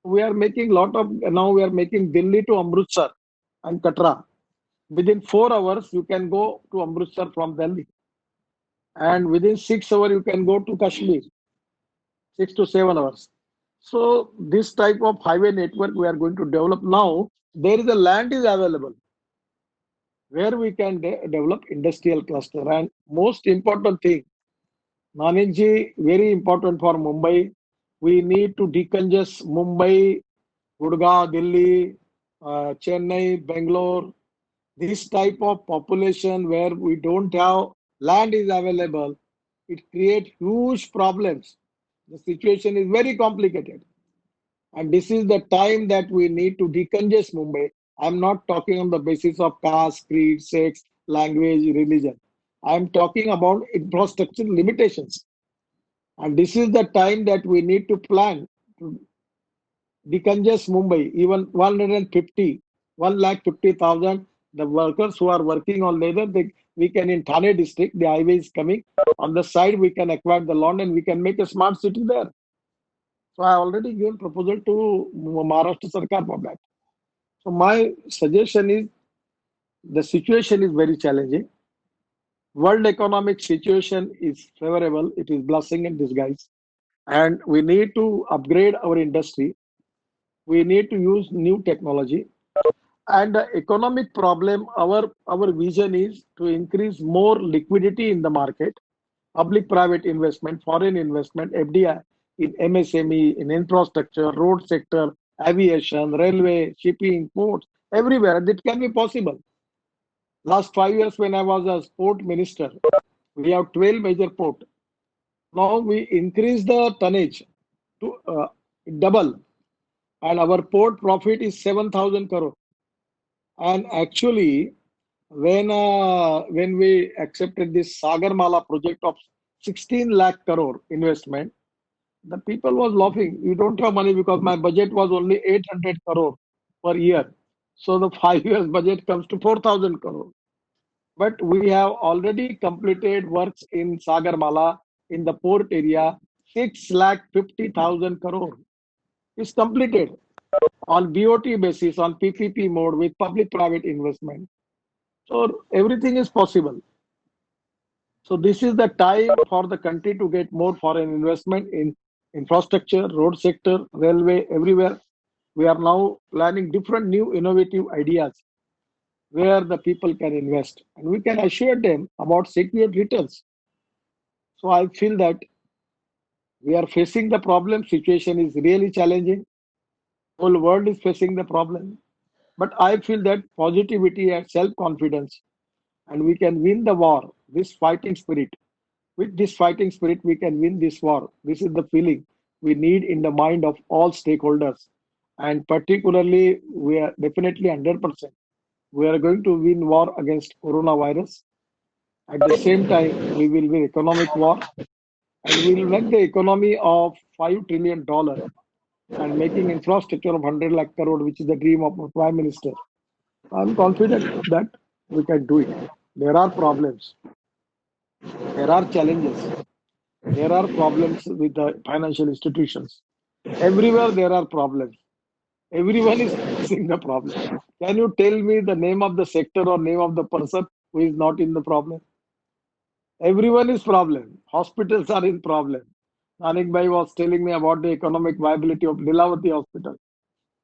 We are making now we are making Delhi to Amritsar and Katra. Within 4 hours, you can go to Amritsar from Delhi. And within 6 hours, you can go to Kashmir. 6 to 7 hours. So this type of highway network we are going to develop now. There is a land is available where we can develop industrial cluster. And most important thing, Nanakji, very important for Mumbai. We need to decongest Mumbai, Gurgaon, Delhi, Chennai, Bangalore. This type of population where we don't have land is available, it creates huge problems. The situation is very complicated. And this is the time that we need to decongest Mumbai. I'm not talking on the basis of caste, creed, sex, language, religion. I'm talking about infrastructure limitations. And this is the time that we need to plan to decongest Mumbai, even 150,000. The workers who are working on labor, we can in Thane district, the highway is coming. On the side, we can acquire the land and we can make a smart city there. So I already given proposal to Maharashtra Sarkar for that. So my suggestion is, the situation is very challenging. World economic situation is favorable. It is blessing in disguise. And we need to upgrade our industry. We need to use new technology. And the economic problem, our vision is to increase more liquidity in the market, public-private investment, foreign investment, FDI in MSME, in infrastructure, road sector, aviation, railway, shipping, ports, everywhere. That can be possible. Last 5 years when I was a port minister, we have 12 major ports. Now we increase the tonnage to double, and our port profit is 7,000 crore. And actually, when we accepted this Sagarmala project of 16 lakh crore investment, the people was laughing. You don't have money because my budget was only 800 crore per year. So the 5 years budget comes to 4,000 crore. But we have already completed works in Sagarmala in the port area. 6,50,000 crore is completed on BOT basis, on PPP mode with public-private investment. So everything is possible. So this is the time for the country to get more foreign investment in infrastructure, road sector, railway, everywhere. We are now planning different new innovative ideas where the people can invest, and we can assure them about secured returns. So I feel that we are facing the problem. Situation is really challenging. Whole world is facing the problem. But I feel that positivity and self-confidence, and we can win the war, this fighting spirit. With this fighting spirit, we can win this war. This is the feeling we need in the mind of all stakeholders. And particularly, we are definitely 100%. We are going to win war against coronavirus. At the same time, we will win economic war. And we will make the economy of $5 trillion and making infrastructure of 100 lakh crore, which is the dream of our Prime Minister. I'm confident that we can do it. There are problems. There are challenges. There are problems with the financial institutions. Everywhere there are problems. Everyone is facing the problem. Can you tell me the name of the sector or name of the person who is not in the problem? Everyone is problem. Hospitals are in problem. Nanik Bhai was telling me about the economic viability of Lilavati Hospital.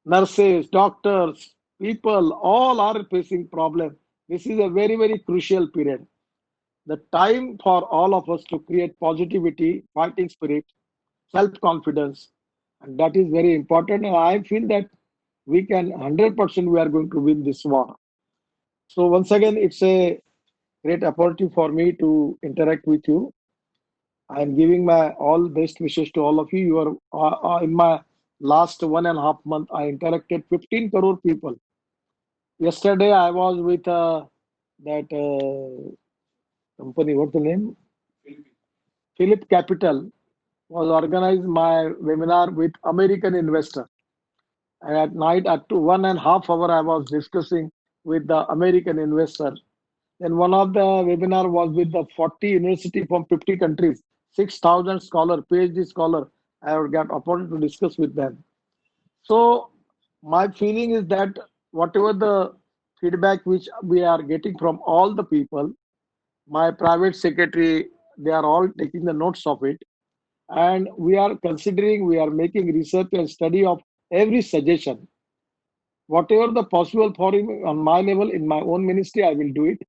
Nurses, doctors, people, all are facing problem. This is a very, very crucial period. The time for all of us to create positivity, fighting spirit, self-confidence, and that is very important. And I feel that we can 100% we are going to win this war. So once again, it's a great opportunity for me to interact with you. I am giving my all best wishes to all of you. You are in my last 1.5 month. I interacted 15 crore people. Yesterday I was with that company. What's the name? Philip Capital was organized my webinar with American investor. And at night at 1.5 hour I was discussing with the American investor. Then one of the webinar was with the 40 university from 50 countries, 6,000 scholar, PhD scholar. I would get opportunity to discuss with them. So my feeling is that whatever the feedback which we are getting from all the people, my private secretary, they are all taking the notes of it. And we are considering, we are making research and study of every suggestion. Whatever the possible for him on my level, in my own ministry, I will do it.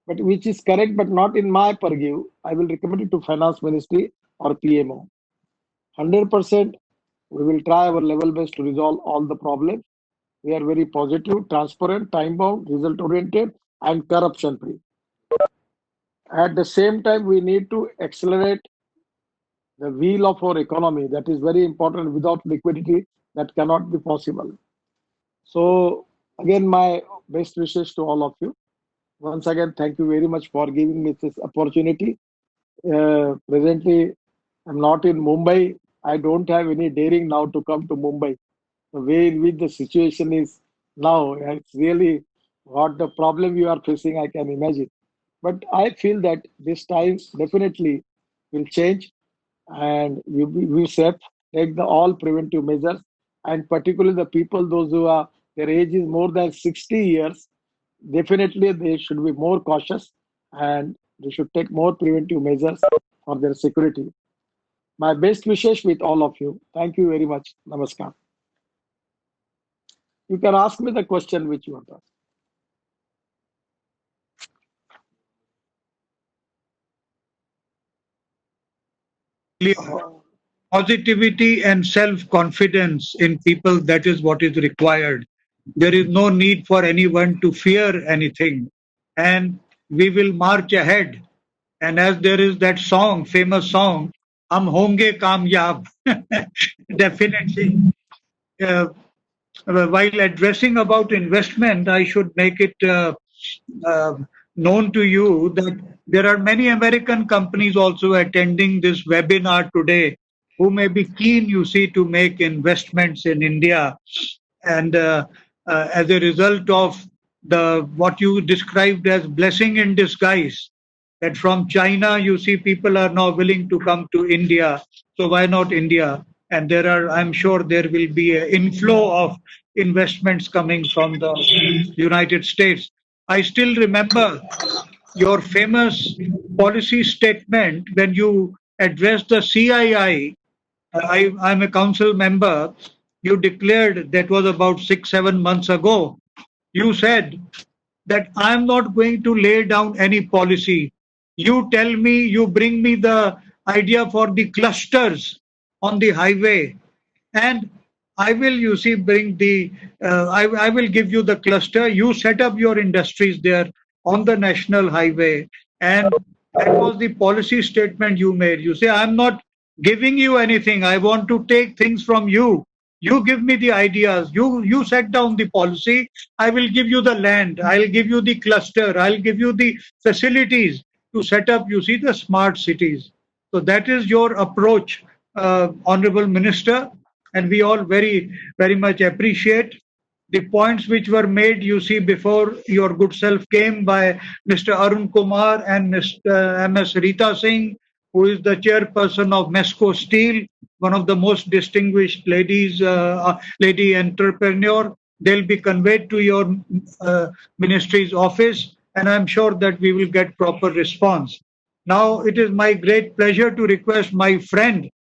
But which is correct, but not in my purview, I will recommend it to Finance Ministry or PMO. 100%, we will try our level best to resolve all the problems. We are very positive, transparent, time-bound, result-oriented, and corruption-free. At the same time, we need to accelerate the wheel of our economy. That is very important. Without liquidity, that cannot be possible. So, again, my best wishes to all of you. Once again, thank you very much for giving me this opportunity. Presently, I'm not in Mumbai. I don't have any daring now to come to Mumbai. The way in which the situation is now, it's really what the problem you are facing, I can imagine. But I feel that this time definitely will change, and we safe, take the all preventive measures, and particularly the people, those who are their age is more than 60 years, definitely they should be more cautious and they should take more preventive measures for their security. My best wishes with all of you. Thank you very much. Namaskar. You can ask me the question which you want to ask. Positivity and self-confidence in people, that is what is required. There is no need for anyone to fear anything. And we will march ahead. And as there is that song, famous song, Hum honge kamyab. Definitely. While addressing about investment, I should make it known to you that there are many American companies also attending this webinar today who may be keen, you see, to make investments in India. And as a result of the what you described as blessing in disguise, that from China, you see, people are now willing to come to India. So why not India? And there are, I'm sure there will be an inflow of investments coming from the United States. I still remember your famous policy statement when you addressed the CII. I'm a council member. You declared, that was about 6-7 months ago. You said that I'm not going to lay down any policy. You tell me, you bring me the idea for the clusters on the highway, and I will, you see, bring the, I will give you the cluster. You set up your industries there on the national highway. And that was the policy statement you made. You say, I'm not giving you anything. I want to take things from you. You give me the ideas. You set down the policy. I will give you the land. I'll give you the cluster. I'll give you the facilities to set up, you see, the smart cities. So that is your approach, Honorable Minister. And we all very, very much appreciate the points which were made, you see, before your good self came by Mr. Arun Kumar and Mr. MS Rita Singh, who is the chairperson of Mesco Steel, one of the most distinguished ladies, lady entrepreneur. they'll be conveyed to your ministry's office, and I'm sure that we will get proper response. Now, it is my great pleasure to request my friend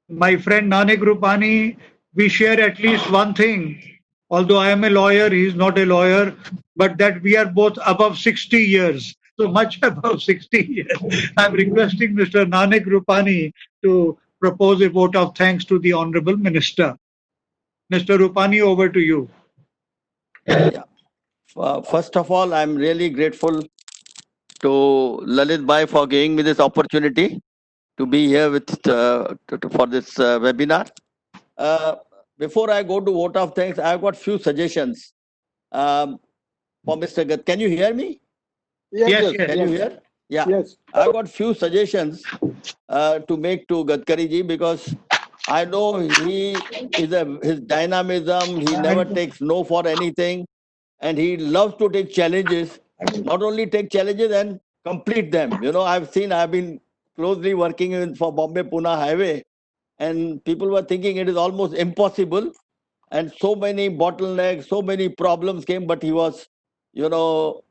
Nanak Rupani. We share at least one thing. Although I am a lawyer, he is not a lawyer, but that we are both above 60 years. So much above 60 years. I'm requesting Mr. Nanak Rupani to propose a vote of thanks to the Honorable Minister. Mr. Rupani, over to you. Yeah. First of all, I'm really grateful to Lalit Bhai for giving me this opportunity to be here with for this webinar. Before I go to vote of thanks, I've got few suggestions for Mr. Gat. Can you hear me? Yes, Can you hear? Yeah. Yes. I've got few suggestions to make to Gadkari ji, because I know he is his dynamism. He never takes no for anything, and he loves to take challenges. Not only take challenges and complete them. You know, I've been closely working for Bombay Pune Highway, and people were thinking it is almost impossible, and so many bottlenecks, so many problems came, but he was, you know,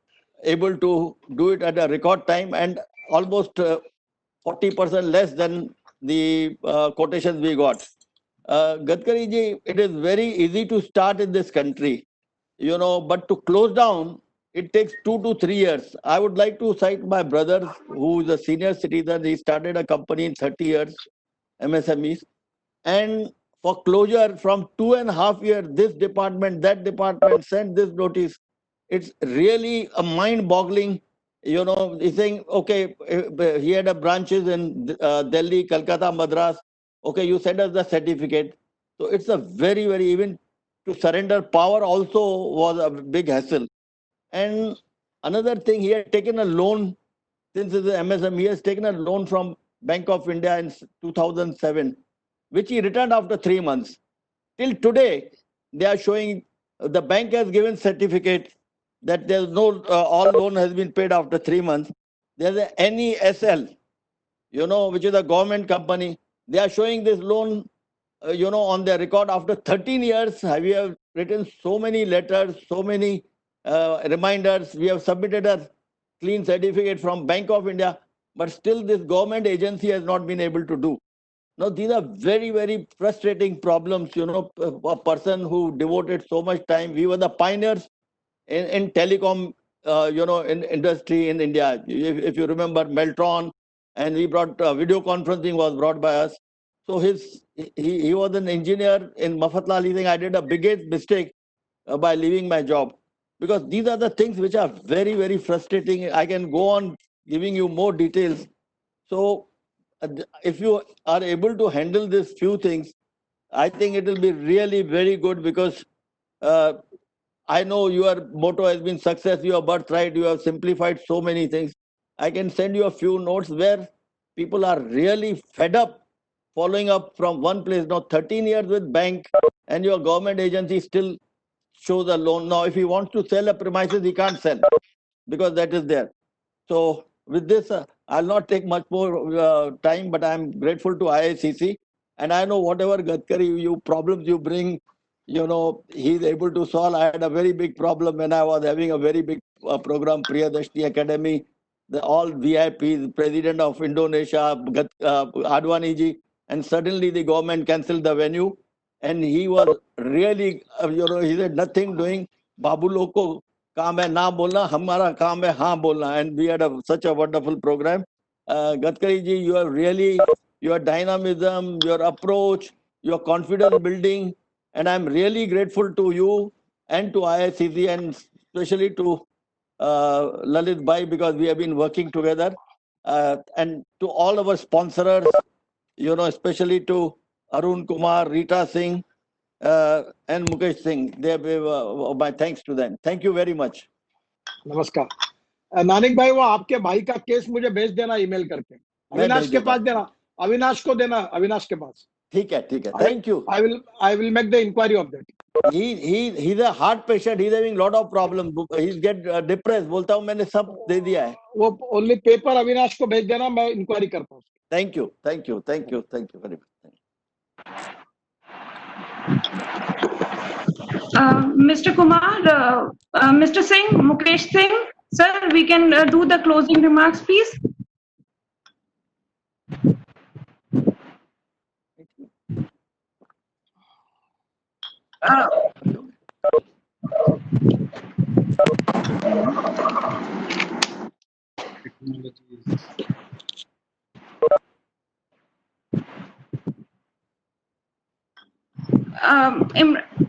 able to do it at a record time and almost 40% less than the quotations we got. Gadkari ji, it is very easy to start in this country, you know, but to close down, it takes 2 to 3 years. I would like to cite my brother, who is a senior citizen. He started a company in 30 years, MSMEs, and for closure from 2.5 years, this department, that department sent this notice. It's really a mind-boggling. You know, he's saying, okay, he had a branches in Delhi, Calcutta, Madras. Okay, you send us the certificate. So it's a very, very, even to surrender power also was a big hassle. And another thing, he had taken a loan, since he's an MSM, he has taken a loan from Bank of India in 2007, which he returned after 3 months. Till today, they are showing the bank has given certificate that there's no, all loan has been paid after 3 months. There's a NESL, you know, which is a government company. They are showing this loan, you know, on their record after 13 years. We have written so many letters, so many reminders. We have submitted a clean certificate from Bank of India, but still this government agency has not been able to do. Now, these are very, very frustrating problems. You know, a person who devoted so much time. We were the pioneers in telecom, you know, in industry in India. If you remember Meltron, and we brought video conferencing was brought by us. So he was an engineer in Mafatlal. He think I did a biggest mistake by leaving my job, because these are the things which are very, very frustrating. I can go on giving you more details. So if you are able to handle these few things, I think it will be really very good, because I know your motto has been success, your birthright, you have simplified so many things. I can send you a few notes where people are really fed up following up from one place. Now 13 years with bank, and your government agency still shows a loan. Now if he wants to sell a premises, he can't sell, because that is there. So with this, I'll not take much more time, but I'm grateful to IICC. And I know whatever Gadkari problems you bring, you know, he's able to solve. I had a very big problem when I was having a very big program, Priyadashni Academy, all VIPs, President of Indonesia, Advani ji, and suddenly the government cancelled the venue. And he was really, you know, he said nothing doing. Babu Loko काम है ना बोलना, हमारा काम है हाँ बोलना. And we had such a wonderful program. Gadkari ji, you are really, your dynamism, your approach, your confidence building, and I'm really grateful to you and to IICC, and especially to Lalit Bhai, because we have been working together, and to all our sponsors, you know, especially to Arun Kumar, Rita Singh, and Mukesh Singh. My thanks to them. Thank you very much. नमस्कार. नानिक भाई, वो आपके भाई का case मुझे भेज देना email करके. अविनाश के पास देना, अविनाश को देना, अविनाश के पास. ठीक है. Thank you. I will make the inquiry of that. He's a heart patient. He's having lot of problems. He's get depressed. बोलता हूँ मैंने सब दे दिया है. वो only paper अविनाश को भेज देना, मैं inquiry करता हूँ. Thank you very much. Mr. Kumar, Mr. Singh, Mukesh Singh, sir, we can do the closing remarks, please. Uh,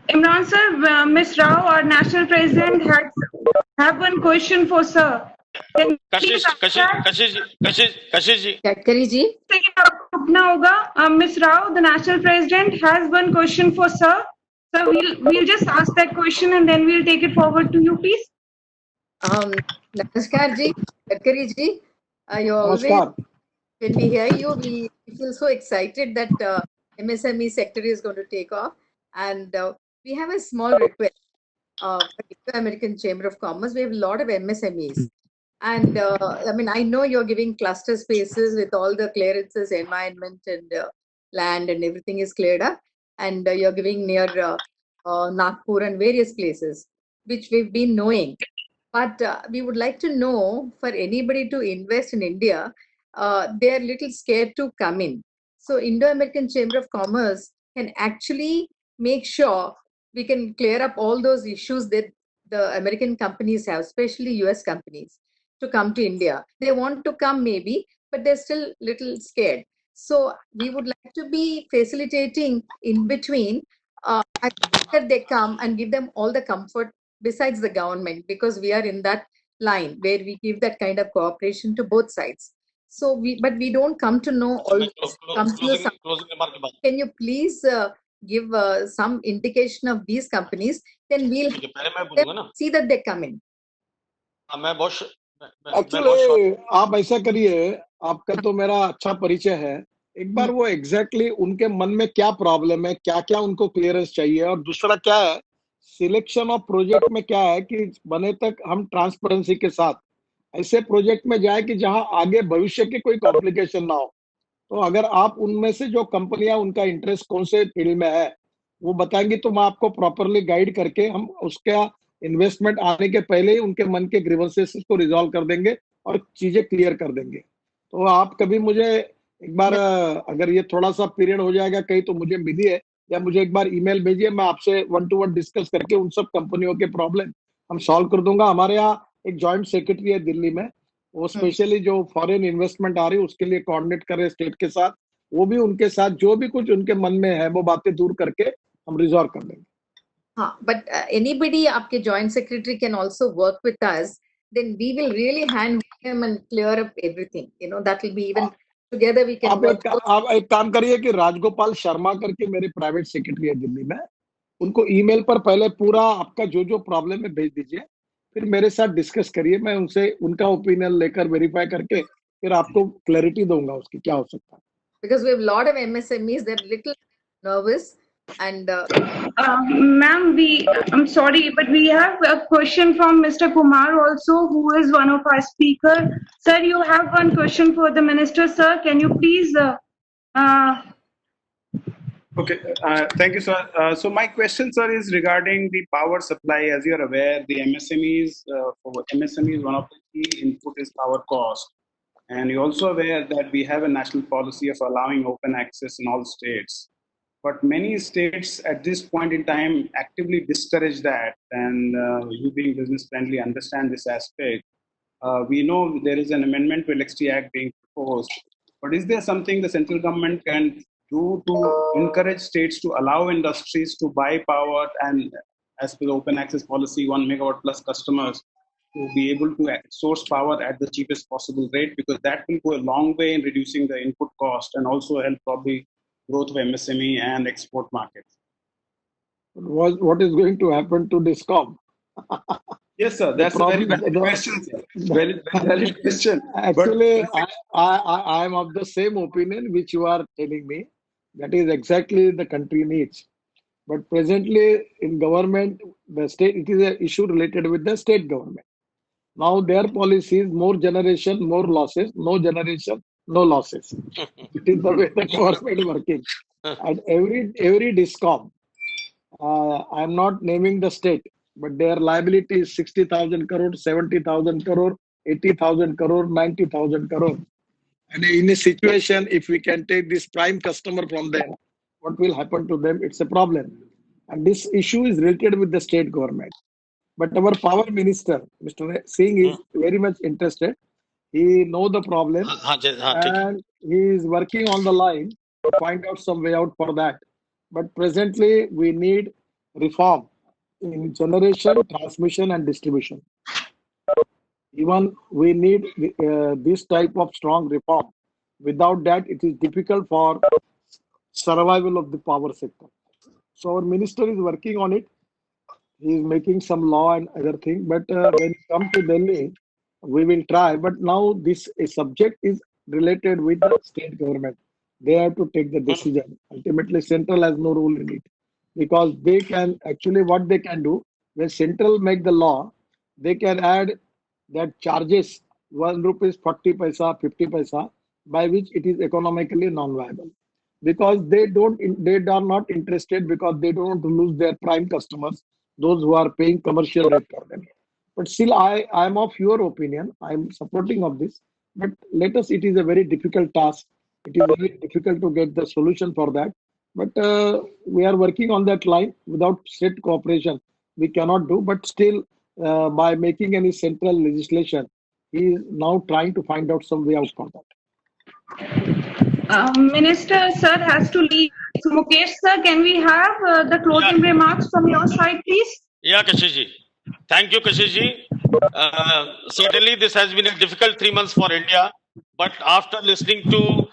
Imran sir, Ms. Rao, our national president, have one question for sir. Can you please Kashish ji Gadkari ji second आपको उठना होगा. Ms. Rao, the national president, has one question for sir. Sir, we'll just ask that question and then we'll take it forward to you, please. नमस्कार जी Gadkari ji you always नमस्कार. when we hear you we feel so excited that MSME sector is going to take off, and we have a small request for the American Chamber of Commerce. We have a lot of MSMEs, and I mean, I know you're giving cluster spaces with all the clearances, environment and land and everything is cleared up, and you're giving near Nagpur and various places, which we've been knowing. But we would like to know, for anybody to invest in India, they're a little scared to come in. So Indo-American Chamber of Commerce can actually make sure we can clear up all those issues that the American companies have, especially US companies, to come to India. They want to come maybe, but they're still little scared. So we would like to be facilitating in between after they come and give them all the comfort besides the government, because we are in that line where we give that kind of cooperation to both sides. So but we don't come to know all this. closing remark के बाद Can you please give some indication of these companies? Then we'll ठीक है पहले मैं बोलूंगा ना see that they come in. हाँ, मैं बहुत एक्चुअली आप ऐसा करिए, आपका तो मेरा अच्छा परिचय है. एक बार वो एग्जैक्टली उनके मन में क्या प्रॉब्लम है, क्या क्या उनको क्लियरेंस चाहिए, और दूसरा क्या है सिलेक्शन ऑफ प्रोजेक्ट में क्या है कि बने तक हम ट्रांसपेरेंसी के साथ ऐसे प्रोजेक्ट में जाए कि जहां आगे भविष्य की कोई कॉम्प्लिकेशन ना हो. तो अगर आप उनमें से जो कंपनियां उनका इंटरेस्ट कौन से फील्ड में है वो बताएंगी तो मैं आपको प्रॉपरली गाइड करके हम उसका इन्वेस्टमेंट आने के पहले ही उनके मन के ग्रीवेंसेस को रिजॉल्व कर देंगे और चीजें क्लियर कर देंगे. तो आप कभी मुझे एक बार अगर ये थोड़ा सा पीरियड हो जाएगा कहीं तो मुझे मिलिए या मुझे एक बार ईमेल भेजिए, मैं आपसे 1-to-1 डिस्कस करके उन सब कंपनियों के प्रॉब्लम हम सॉल्व कर दूंगा. हमारे यहाँ एक जॉइंट सेक्रेटरी है दिल्ली में, वो स्पेशली जो फॉरेन इन्वेस्टमेंट आ रही है उसके लिए कोऑर्डिनेट कर रहे स्टेट के साथ. वो भी उनके साथ जो भी कुछ उनके मन में है वो बातें दूर करके हम रिजॉल्व कर देंगे. हाँ, but anybody, आपके joint secretary can also work with us. Then we will really hand him and clear up everything. You know, that will be even together we can work. आप एक काम करिए कि राजगोपाल शर्मा करके मेरे प्राइवेट सेक्रेटरी है दिल्ली में, उनको ईमेल पर पहले पूरा आपका जो जो प्रॉब्लम है भेज दीजिए, फिर मेरे साथ डिस्कस करिए, मैं उनसे उनका ओपिनियन लेकर वेरीफाई करके फिर आपको क्लैरिटी दूंगा उसकी क्या हो सकता है. Because we have a lot of MSMEs, they're little nervous. And ma'am, I'm sorry, but we have a question from Mr. Kumar also, who is one of our speaker. Sir, you have one question for the minister, sir. Can you please? Okay, thank you, sir. So my question, sir, is regarding the power supply. As you are aware, the MSMEs, for MSMEs, one of the key input is power cost. And you're also aware that we have a national policy of allowing open access in all states. But many states at this point in time actively discourage that, and you being business friendly understand this aspect. We know there is an amendment to Electricity Act being proposed, but is there something the central government can do to encourage states to allow industries to buy power and, as per the open access policy, 1 megawatt plus customers to be able to source power at the cheapest possible rate, because that will go a long way in reducing the input cost and also help probably growth of MSME and export markets. What is going to happen to DISCOM? Yes, sir. That's a very valid question, sir. Very valid question. Actually, I am of the same opinion which you are telling me. That is exactly the country needs. But presently in government, the state, it is an issue related with the state government. Now their policy is more generation, more losses, no generation, no losses. It is the way the government is working. And every DISCOM I'm not naming the state, but their liability is 60,000 crore, 70,000 crore, 80,000 crore, 90,000 crore. And in a situation, if we can take this prime customer from them, what will happen to them? It's a problem. And this issue is related with the state government. But our power minister, Mr. Singh, is very much interested. He knows the problem हाँ ठीक है and he is working on the line to find out some way out for that. But presently, we need reform in generation, transmission, and distribution. Even we need this type of strong reform. Without that, it is difficult for survival of the power sector. So our minister is working on it. He is making some law and other thing. But when it comes to Delhi, we will try. But now this subject is related with the state government. They have to take the decision. Ultimately, central has no role in it because they can actually what they can do when central make the law, they can add that charges 1 rupees 40 paisa, 50 paisa, by which it is economically non-viable because they are not interested because they don't want to lose their prime customers, those who are paying commercial rate for them. But still, I am of your opinion. I am supporting of this. But let us. It is a very difficult task. It is very difficult to get the solution for that. But we are working on that line. Without state cooperation, we cannot do. But still, by making any central legislation, he is now trying to find out some way out for that. Minister, sir, has to leave. So, Mukesh, sir, can we have the closing remarks from your side, please? Yeah, Kashish ji. Thank you, Kashish ji. Certainly, this has been a difficult 3 months for India. But after listening to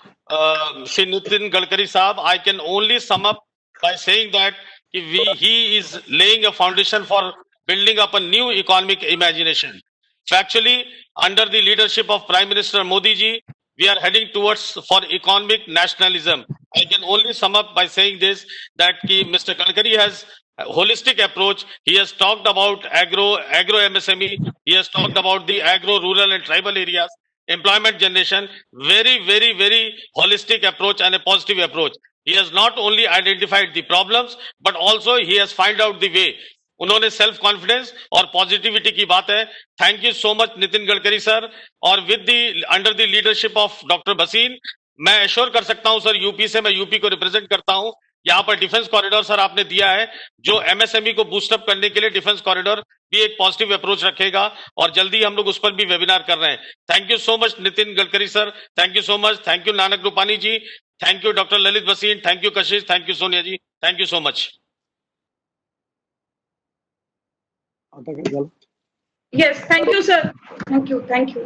Shri Nitin Gadkari Saab, I can only sum up by saying that he is laying a foundation for building up a new economic imagination. Factually, under the leadership of Prime Minister Modi ji, we are heading towards for economic nationalism. I can only sum up by saying this, that Mr. Gadkari has a holistic approach. He has talked about agro MSME. He has talked about the agro, rural and tribal areas, employment generation. Very, very, very holistic approach and a positive approach. He has not only identified the problems, but also he has found out the way. उन्होंने self confidence और positivity की बात है. Thank you so much Nitin Gadkari sir. और with the under the leadership of doctor Bhasin, मैं assure कर सकता हूं सर, यूपी से, मैं यूपी को रिप्रेजेंट करता हूं. यहाँ पर डिफेंस कॉरिडोर सर आपने दिया है, जो एमएसएमई को बूस्टअप करने के लिए डिफेंस कॉरिडोर भी एक पॉजिटिव अप्रोच रखेगा और जल्दी हम लोग उस पर भी वेबिनार कर रहे हैं. Thank you so much Nitin Gadkari sir. Thank you so much. Thank you Nanak Rupani ji. Thank you doctor Lalit Bhasin. Thank you Kashish. Thank you Sonia ji. Thank you so much. Yes, thank you, sir. Thank you. Thank you.